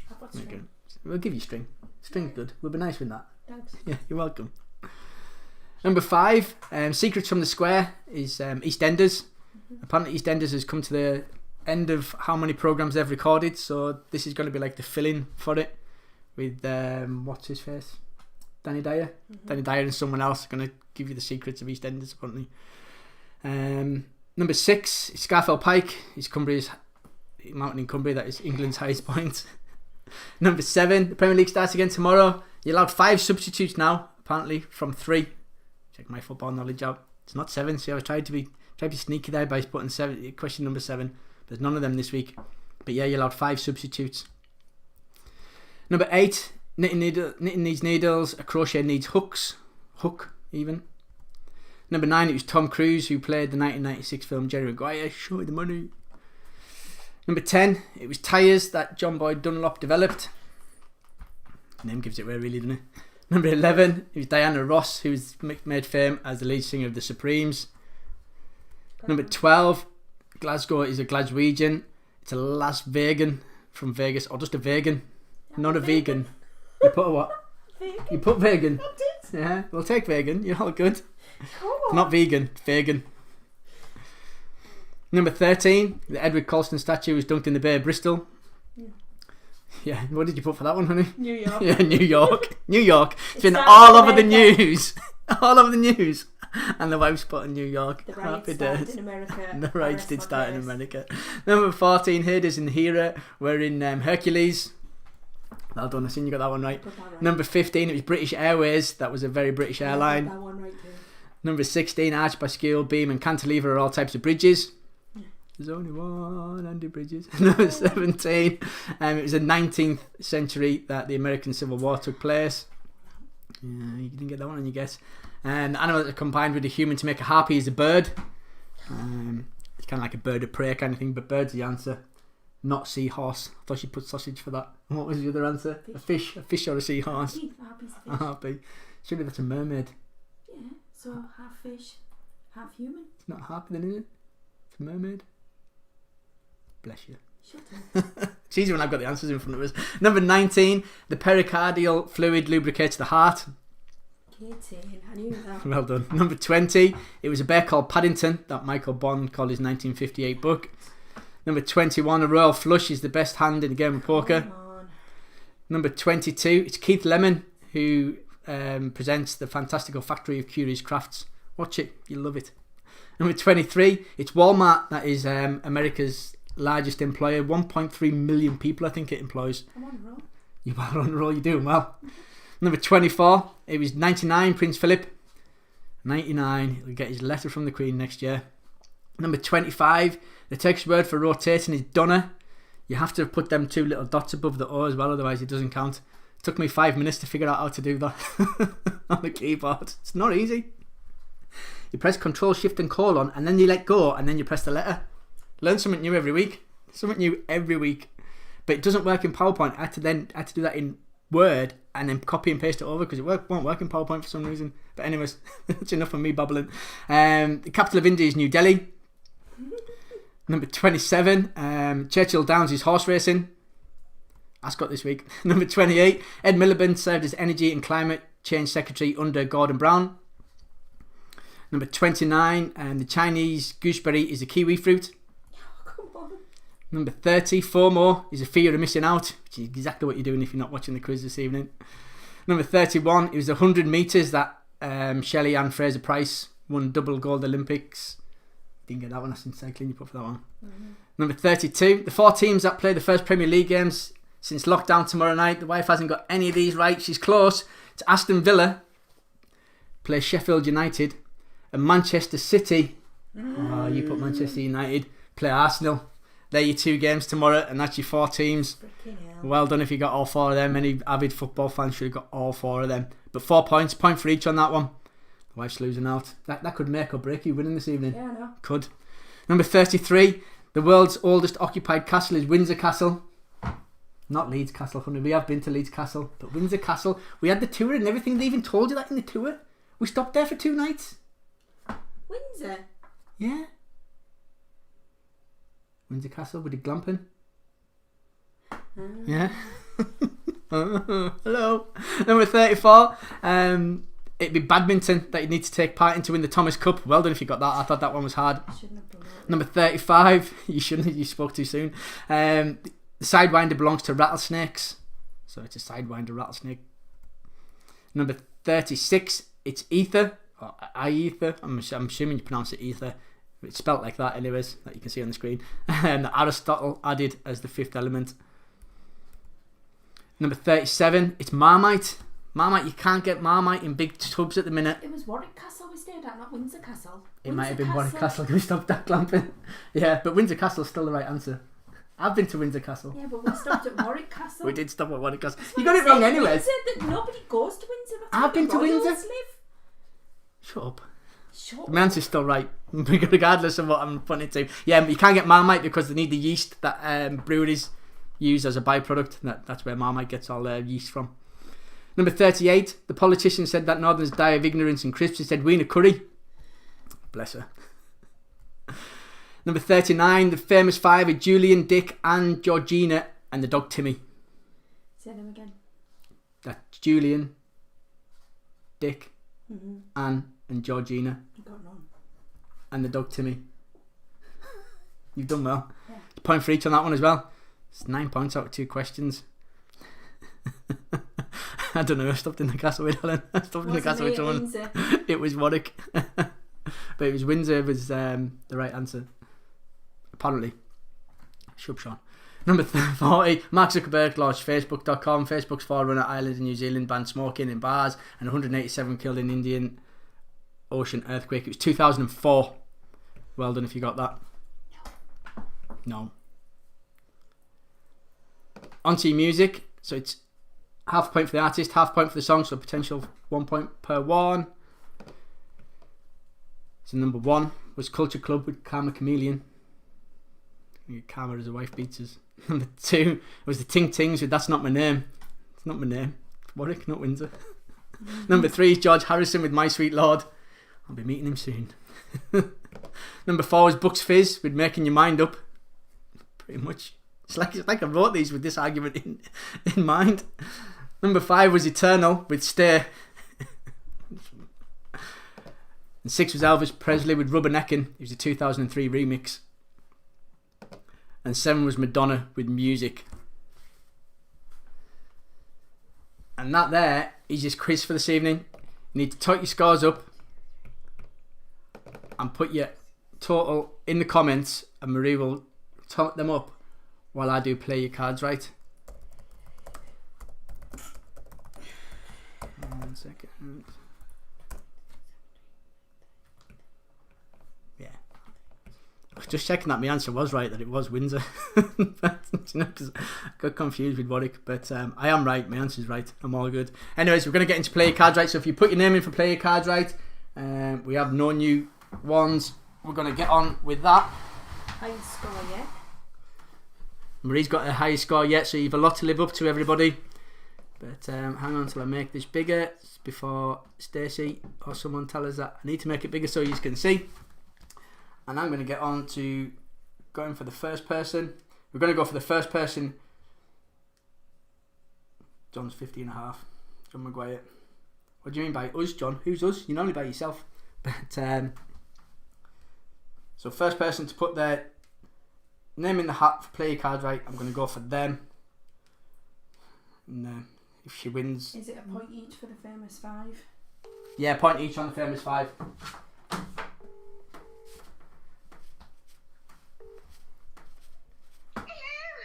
I've got string. We'll give you string. String's good. We'll be nice with that. Thanks. Yeah, you're welcome. Number 5, Secrets from the Square is Eastenders. Apparently Eastenders has come to the end of how many programmes they've recorded, so this is going to be like the fill-in for it with what's his face, Danny Dyer. Danny Dyer and someone else are going to give you the secrets of EastEnders apparently. Number 6 is Scafell Pike. It's Cumbria's mountain in Cumbria, that is England's highest point. Number 7, the Premier League starts again tomorrow. You're allowed 5 substitutes now, apparently, from 3. Check my football knowledge out. It's not 7, so I tried to be sneaky there by putting 7, question number 7. There's none of them this week. But yeah, you're allowed 5 substitutes. Number 8, knitting needs needles, a crochet needs hooks. Hook, even. Number 9, it was Tom Cruise who played the 1996 film Jerry Maguire. Show me the money. Number 10, it was Tyres that John Boyd Dunlop developed. Name gives it away really, doesn't it? Number 11, it was Diana Ross, who was made fame as the lead singer of the Supremes. Number 12, Glasgow is a Glaswegian. It's a Las Vegan from Vegas, or just a vegan, not a vegan. You put a what? Vegan. You put vegan. I did. Yeah, we'll take vegan. You're all good. Cool. Not vegan, vegan. Number 13, the Edward Colston statue was dunked in the Bay of Bristol. Yeah, what did you put for that one, honey? New York. Yeah, New York. New York. It's been started all in over the America. news. All over the news. And the wife's put in New York. The Happy riots started days. in America. The riots I did rest start my in case. America. Number 14, Hades and Hera were in Hercules. Well done, I seen you got that one right. Got that right. Number 15, it was British Airways. That was a very British Yeah, I got airline. that one right too. Number 16, Arch, Bascule, Beam and Cantilever are all types of bridges. Yeah. There's only one Andy Bridges. Number 17, it was the 19th century that the American Civil War took place. Yeah, you didn't get that one on your guess. And the animal that combined with a human to make a harpy is a bird. It's kind of like a bird of prey kind of thing, but bird's the answer. Not seahorse. I thought she put sausage for that. What was the other answer? Fish. A fish or a seahorse? Harpy's a A fish. harpy. Surely that's a mermaid. Yeah, so half fish, half human. It's not a harpy then, is it? It's a mermaid. Bless you. Shut up. It's easy when I've got the answers in front of us. Number 19, the pericardial fluid lubricates the heart. Katie, I knew that. Well done. Number 20, it was a bear called Paddington that Michael Bond called his 1958 book. Number 21, a royal flush is the best hand in a game of poker. Come on. Number 22, it's Keith Lemon who presents the Fantastical Factory of Curious Crafts. Watch it, you'll love it. Number 23, it's Wal-Mart that is America's largest employer. 1.3 million people I think it employs. I'm on a roll. You are on a roll, you're doing well. Number 24, it was 99, Prince Philip. 99, he'll get his letter from the Queen next year. Number 25, the Turkish word for rotating is Döner. You have to put them two little dots above the O as well, otherwise it doesn't count. It took me 5 minutes to figure out how to do that on the keyboard. It's not easy. You press Control, Shift and colon and then you let go and then you press the letter. Learn something new every week. Something new every week. But it doesn't work in PowerPoint. I had to do that in Word and then copy and paste it over because it won't work in PowerPoint for some reason. But anyways, that's enough of me babbling. The capital of India is New Delhi. Number 27, Churchill Downs is horse racing. Ascot this week. Number 28, Ed Miliband served as Energy and Climate Change Secretary under Gordon Brown. Number 29, the Chinese gooseberry is a kiwi fruit. Come on. Number 30, FOMO is a fear of missing out, which is exactly what you're doing if you're not watching the quiz this evening. Number 31, it was 100 metres that Shelley Ann Fraser-Price won double gold Olympics. Didn't get that one, that's in cycling, you put for that one. Number 32, the 4 teams that play the first Premier League games since lockdown tomorrow night. The wife hasn't got any of these right, she's close. It's Aston Villa, play Sheffield United, and Manchester City. Oh, you put Manchester United, play Arsenal. They're your 2 games tomorrow, and that's your 4 teams. Freaking hell. Well done if you got all 4 of them. Any avid football fans should have got all 4 of them. But 4 points, point for each on that one. The wife's losing out. That could make or break you winning this evening. Yeah, I know. Could. Number 33, the world's oldest occupied castle is Windsor Castle. Not Leeds Castle, honey. We have been to Leeds Castle, but Windsor Castle. We had the tour and everything. They even told you that in the tour. We stopped there for 2 nights. Windsor. Yeah. Windsor Castle, we did glamping. Yeah. Hello. Number 34. It'd be badminton that you need to take part in to win the Thomas Cup. Well done if you got that. I thought that one was hard. Shouldn't have done that. Number 35. You shouldn't. You spoke too soon. The sidewinder belongs to rattlesnakes, so it's a sidewinder rattlesnake. Number 36. It's ether. Or ether. I'm assuming you pronounce it ether. It's spelt like that anyways, that you can see on the screen. That Aristotle added as the 5th element. Number 37, it's Marmite. Marmite, you can't get Marmite in big tubs at the minute. It was Warwick Castle we stayed at, not Windsor Castle. It might have been Warwick Castle. Can we stop that glamping? Yeah, but Windsor Castle's still the right answer. I've been to Windsor Castle. Yeah, but we stopped at Warwick Castle. We did stop at Warwick Castle. You got it wrong anyways. Windsor, that nobody goes to Windsor. That's I've where been the to royals Windsor. Live. Shut up. Shut My answer's still right, regardless of what I'm putting it to. Yeah, but you can't get Marmite because they need the yeast that breweries use as a byproduct. That's where Marmite gets all their yeast from. Number 38, the politician said that Northerners die of ignorance and crisps. He said Edwina Currie. Bless her. Number 39, the famous 5 are Julian, Dick, Anne, Georgina, and the dog Timmy. Say them again. That's Julian, Dick, Mm-hmm. Anne, and Georgina, You got none. and the dog Timmy. You've done well. Yeah. Point for each on that one as well. It's 9 points out of 2 questions. I don't know. I stopped in the castle with Helen. I stopped in the castle with someone. Windsor. It was Warwick. But it was Windsor was the right answer. Apparently. Shub Sean. Number 40, Mark Zuckerberg launched Facebook.com. Facebook's forerunner island in New Zealand banned smoking in bars, and 187 killed in Indian Ocean earthquake. It was 2004. Well done if you got that. No. Onto music. So it's half a point for the artist, half a point for the song, so potential 1 point per one. So number 1 was Culture Club with Karma Chameleon. Karma as a wife beats us. Number 2 was the Ting Tings with That's Not My Name. It's not my name. It's Warwick, not Windsor. Number 3 is George Harrison with My Sweet Lord. I'll be meeting him soon. Number 4 was Bucks Fizz with Making Your Mind Up. Pretty much. It's like I wrote these with this argument in mind. Number 5 was Eternal with Stay. And 6 was Elvis Presley with Rubberneckin. It was a 2003 remix. And 7 was Madonna with Music. And that there is your quiz for this evening. You need to type your scores up and put your total in the comments, and Marie will tot them up while I do play your cards right. 1 second. Yeah. I was just checking that my answer was right, that it was Windsor. But, you know, 'cause I got confused with Warwick, but I am right. My answer's right. I'm all good. Anyways, we're going to get into play your cards right. So if you put your name in for play your cards right, we have no new ones. We're going to get on with that. Highest score yet? Marie's got the highest score yet, so you've a lot to live up to, everybody. But hang on till I make this bigger before Stacey or someone tell us that I need to make it bigger so you can see. And I'm going to get on to going for the first person. We're going to go for the first person. John's 50.5. John Maguire. What do you mean by us, John? Who's us? You're normally by yourself. But so first person to put their name in the hat for play your cards right, I'm going to go for them. And if she wins... Is it a point each for the famous 5? Yeah, point each on the famous 5.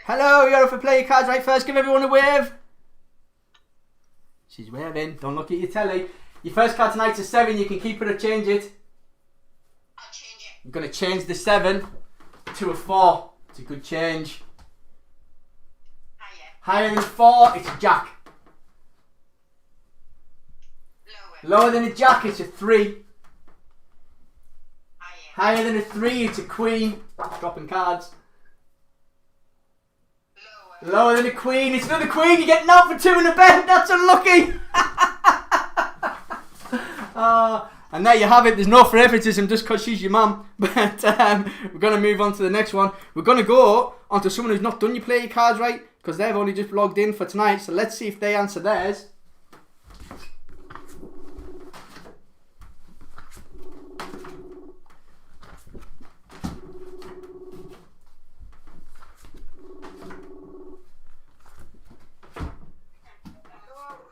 Hello, you're up for play your cards right first. Give everyone a wave. She's waving. Don't look at your telly. Your first card tonight's a 7. You can keep it or change it. I'll change it. I'm going to change the 7 to a 4. It's a good change. Higher. Higher than 4, it's a jack. Lower. Lower than a jack, it's a 3. Higher. Higher than a 3, it's a queen. Dropping cards. Lower. Lower than a queen, it's another queen. You're getting out for 2 in a bed. That's unlucky. And there you have it. There's no favoritism just because she's your mum. But we're going to move on to the next one. We're going to go on to someone who's not done your play your cards right, because they've only just logged in for tonight. So let's see if they answer theirs.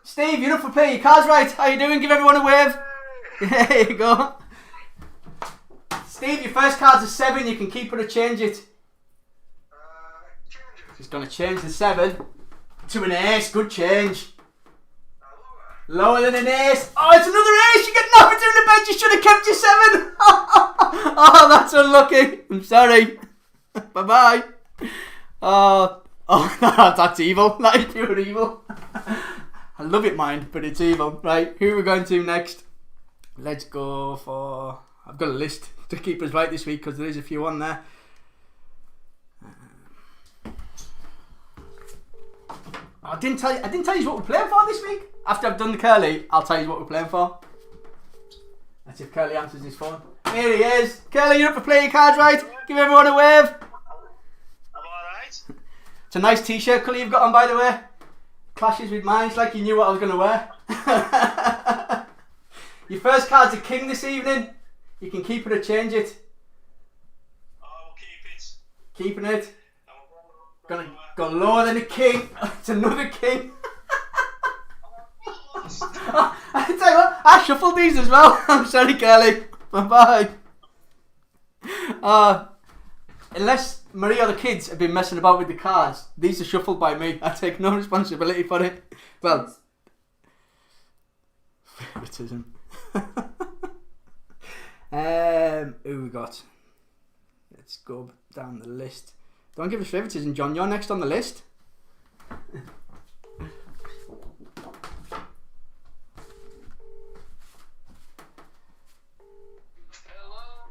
Steve, you're up for play your cards right. How you doing? Give everyone a wave. There you go. Steve, your first card's a 7. You can keep it or change it. He's going to change the 7 to an ace. Good change. Lower than an ace. Oh, it's another ace. You're getting off into the bed. You should have kept your 7. Oh, that's unlucky. I'm sorry. Bye-bye. Oh, that's evil. That is pure evil. I love it, mind, but it's evil. Right, who are we going to next? Let's go for... I've got a list to keep us right this week because there is a few on there. I didn't tell you what we're playing for this week. After I've done the Curly, I'll tell you what we're playing for. Let's see if Curly answers his phone. Here he is. Curly, you're up for playing your cards right. Give everyone a wave. I'm alright. It's a nice t-shirt colour you've got on, by the way. Clashes with mine. It's like you knew what I was going to wear. Your first card's a king this evening. You can keep it or change it. I'll keep it. Keeping it. Gonna go lower than a king. It's another king. I tell you what, I shuffled these as well. I'm sorry, Kelly. Bye bye. unless Marie or the kids have been messing about with the cards, these are shuffled by me. I take no responsibility for it. Well, favoritism. Who we got? Let's go down the list. Don't give us favoritism, John. You're next on the list.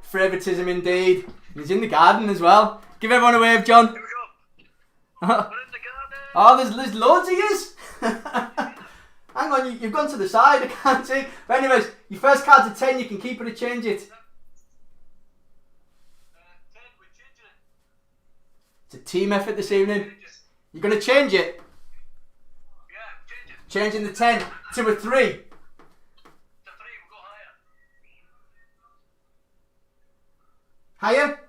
Favoritism indeed. He's in the garden as well. Give everyone a wave, John. Here we go. We're in the garden. Oh, there's loads of yous. Hang on, you've gone to the side. I can't see. But anyways, your first card's a 10. You can keep it or change it. 10, we're changing it. It's a team effort this evening. Change it. You're going to change it. Yeah, change it. Changing the 10 to a 3. To 3, we'll go higher. Higher?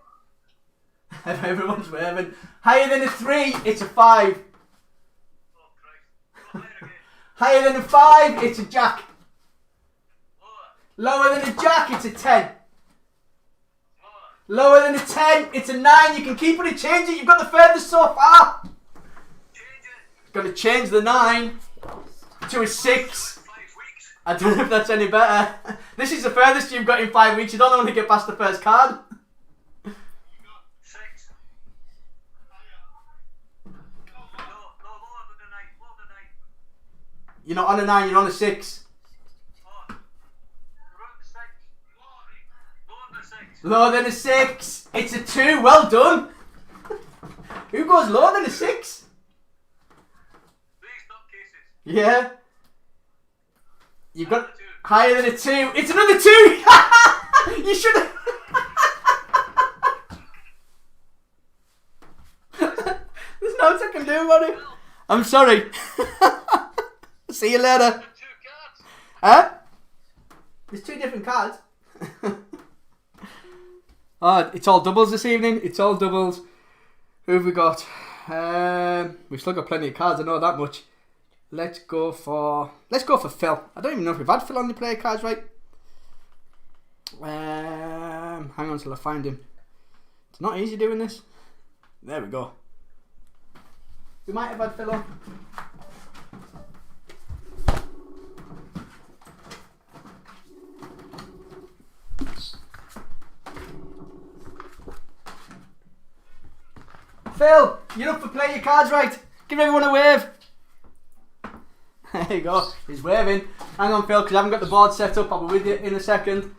Everyone's waving. Higher than a 3, it's a 5. Oh, Christ. Go higher again. Higher than a 5, it's a jack. Lower. Lower than a jack, it's a 10. Lower. Lower than a 10, it's a 9. You can keep it or change it. You've got the furthest so far. Change it. Going to change the 9 to a 6. 5 weeks. I don't know if that's any better. This is the furthest you've got in 5 weeks. You don't want to get past the first card. 6. No, lower than the 9. Lower than 9. You're not on a 9, you're on a 6. Oh. We're on the 6. Lower than 6. Lower than a 6. It's a 2. Well done. Who goes lower than a 6? These nutcases. Yeah. You've got Another 2. higher than a 2. It's another 2. You should have. There's nothing I can do about it. I'm sorry. See you later. 2 cards. Huh? There's 2 different cards. Oh, it's all doubles this evening. It's all doubles. Who have we got? We've still got plenty of cards. I know that much. Let's go for Phil. I don't even know if we've had Phil on the player cards, right? Hang on till I find him. It's not easy doing this. There we go. We might have had Phil on. Phil, you're up for play your cards, right? Give everyone a wave. There you go. He's waving. Hang on, Phil, because I haven't got the board set up. I'll be with you in a second.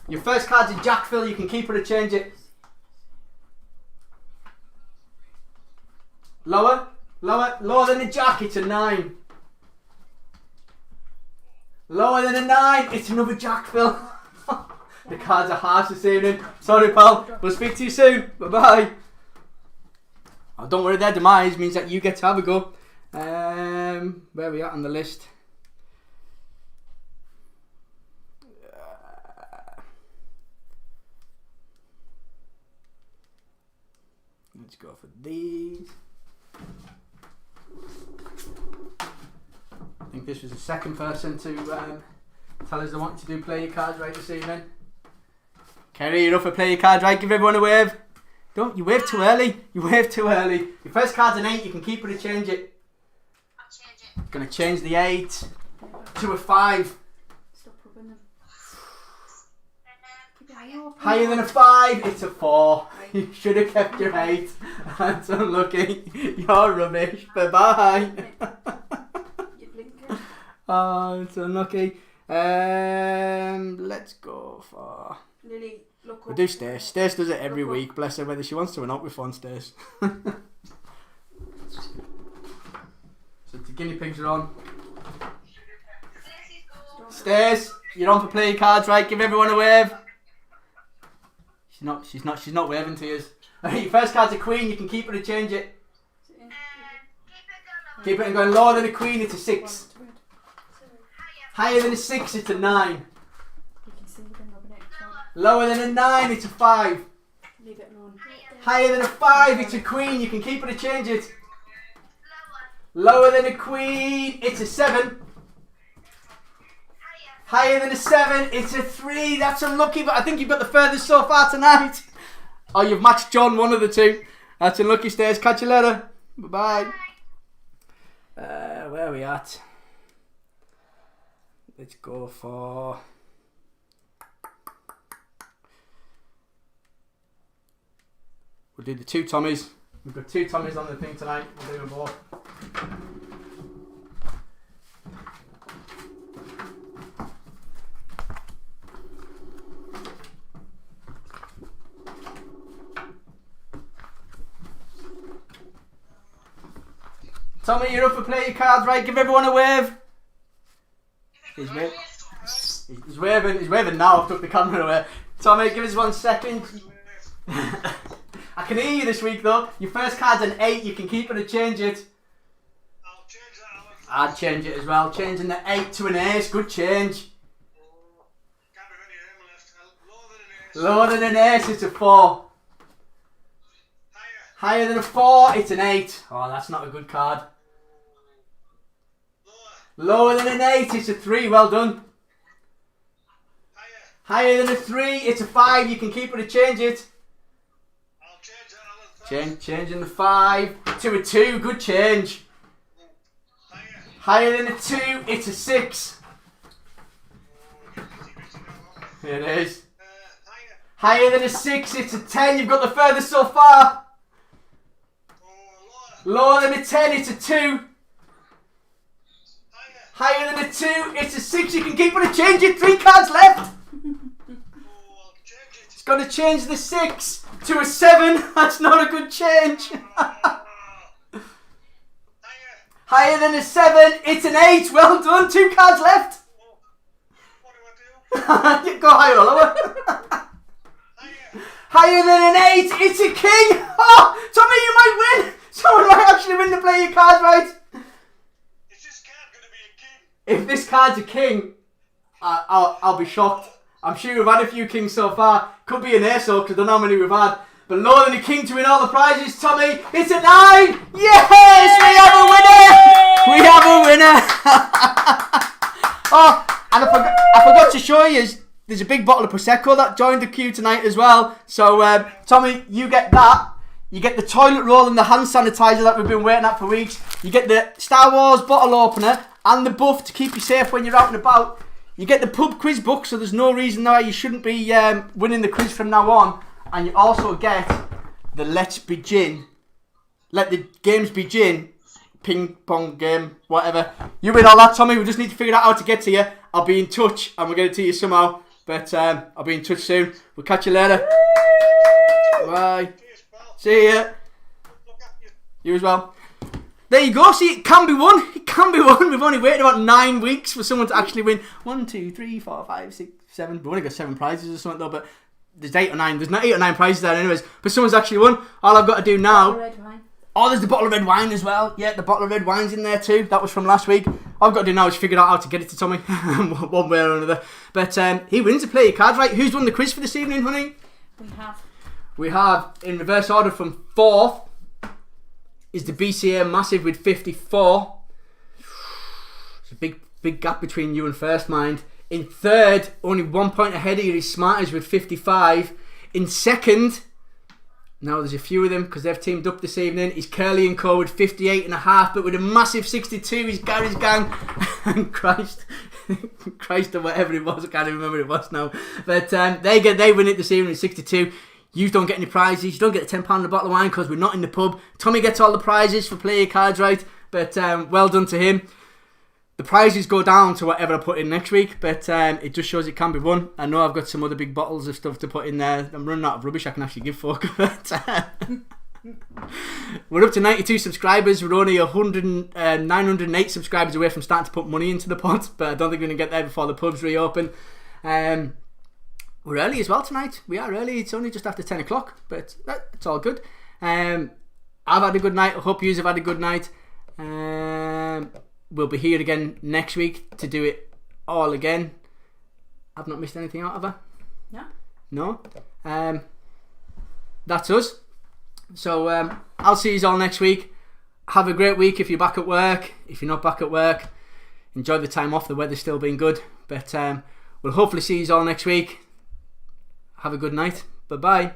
Your first card's a jack, Phil. You can keep it or change it. Lower. Lower than a jack. It's a 9. Lower than a 9. It's another jack, Phil. The cards are harsh this evening. Sorry, pal. We'll speak to you soon. Bye-bye. Oh, don't worry, their demise means that you get to have a go. Where are we at on the list? Let's go for these. I think this was the second person to tell us they wanted to do play your cards right this evening. Kerry, you're up for play your cards right. Give everyone a wave. Don't you wave too early. You wave too early. Your first card's an 8. You can keep it or change it. I'll change it. Gonna change the 8 to a 5. Stop rubbing them. Higher than a 5, it's a 4. You should have kept your 8. That's unlucky. You're rubbish. Bye bye. You're blinking. Oh, it's unlucky. Let's go for. Lily, look We up. do Stace. Stace does it every week. Bless her, whether she wants to or not. We're fun, Stace. So the guinea pigs are on. Stace, you're on for playing cards, right? Give everyone a wave. She's not waving to you. Alright, your first card's a queen. You can keep it or change it. Keep it and going lower than a queen. It's a 6. Higher than a 6. It's a 9. You can see them rubbing it. Lower than a 9. It's a 5. Leave it alone. Higher than a 5. It's a queen. You can keep it or change it. Lower than a queen. It's a 7. Higher than a 7, it's a 3. That's unlucky, but I think you've got the furthest so far tonight. Oh, you've matched John, one of the two. That's unlucky, Stairs. Catch you later. Bye-bye. Where are we at? Let's go for... We'll do the 2 Tommies. We've got 2 Tommies on the thing tonight. We'll do them both. Tommy, you're up for play your cards, right? Give everyone a wave. He's waving. He's waving now. I've took the camera away. Tommy, give us 1 second. I can hear you this week though. Your first card's an 8. You can keep it or change it. I'll change that, Alex. I'd change it as well. Changing the 8 to an ace. Good change. Can't have any aim left. Lower than an ace, it's a 4. Higher than a 4, it's an 8. Oh, that's not a good card. Lower than an 8, it's a 3. Well done. Higher than a 3, it's a 5. You can keep it or change it. I'll change that, Alex. Changing the 5 to a 2. Good change. Higher than a 2, it's a 6. It is. Higher than a 6, it's a 10. You've got the furthest so far. Lower than a 10, it's a 2. Higher than a 2, it's a 6. You can keep it or change it. 3 cards left. It's going to change the 6 to a 7. That's not a good change. Higher than a 7, it's an 8. Well done. 2 cards left. What do I do? Go higher or lower. Higher than an 8, it's a king. Oh, Tommy, you might win. Someone might actually win to play your cards right. Is this card going to be a king? If this card's a king, I'll be shocked. I'm sure we've had a few kings so far. Could be an ace though, because I don't know how many we've had. But lower than a king to win all the prizes, Tommy. It's a 9. Yes, we have a winner. We have a winner. Oh, and I forgot to show you. There's a big bottle of Prosecco that joined the queue tonight as well. So, Tommy, you get that. You get the toilet roll and the hand sanitizer that we've been waiting at for weeks. You get the Star Wars bottle opener and the buff to keep you safe when you're out and about. You get the pub quiz book, so there's no reason why you shouldn't be winning the quiz from now on. And you also get the Let the Games Begin ping pong game, whatever. You win all that, Tommy. We just need to figure out how to get to you. I'll be in touch and we'll get it to you somehow. But I'll be in touch soon. We'll catch you later. Bye. See ya. You as well. There you go. See, it can be won. It can be won. We've only waited about 9 weeks for someone to actually win. 1, 2, 3, 4, 5, 6, 7. We've only got 7 prizes or something though. But there's 8 or 9. There's not 8 or 9 prizes there, anyways. But someone's actually won. All I've got to do now. Red wine. Oh, there's the bottle of red wine as well. Yeah, the bottle of red wine's in there too. That was from last week. All I've got to do now is figure out how to get it to Tommy, one way or another. But he wins to play your cards right. Who's won the quiz for this evening, honey? We have, in reverse order from 4th, is the BCA Massive with 54. It's a big gap between you and first, mind. In 3rd, only 1 point ahead of you is Smarters with 55. In 2nd, now there's a few of them because they've teamed up this evening, is Curly & Co with 58.5, but with a massive 62 is Gary's Gang and Christ or whatever it was, I can't even remember what it was now. But they win it this evening with 62. You don't get any prizes. You don't get the £10 in a bottle of wine because we're not in the pub. Tommy gets all the prizes for playing your cards right. But well done to him. The prizes go down to whatever I put in next week. But it just shows it can be won. I know I've got some other big bottles of stuff to put in there. I'm running out of rubbish I can actually give folk. But we're up to 92 subscribers. We're only 908 subscribers away from starting to put money into the pot. But I don't think we're going to get there before the pubs reopen. We're early as well tonight. We are early. It's only just after 10 o'clock, but it's all good. I've had a good night. I hope you have had a good night. We'll be here again next week to do it all again. I've not missed anything out of her. No. That's us. So I'll see you all next week. Have a great week if you're back at work. If you're not back at work, enjoy the time off. The weather's still been good. But we'll hopefully see you all next week. Have a good night. Bye-bye.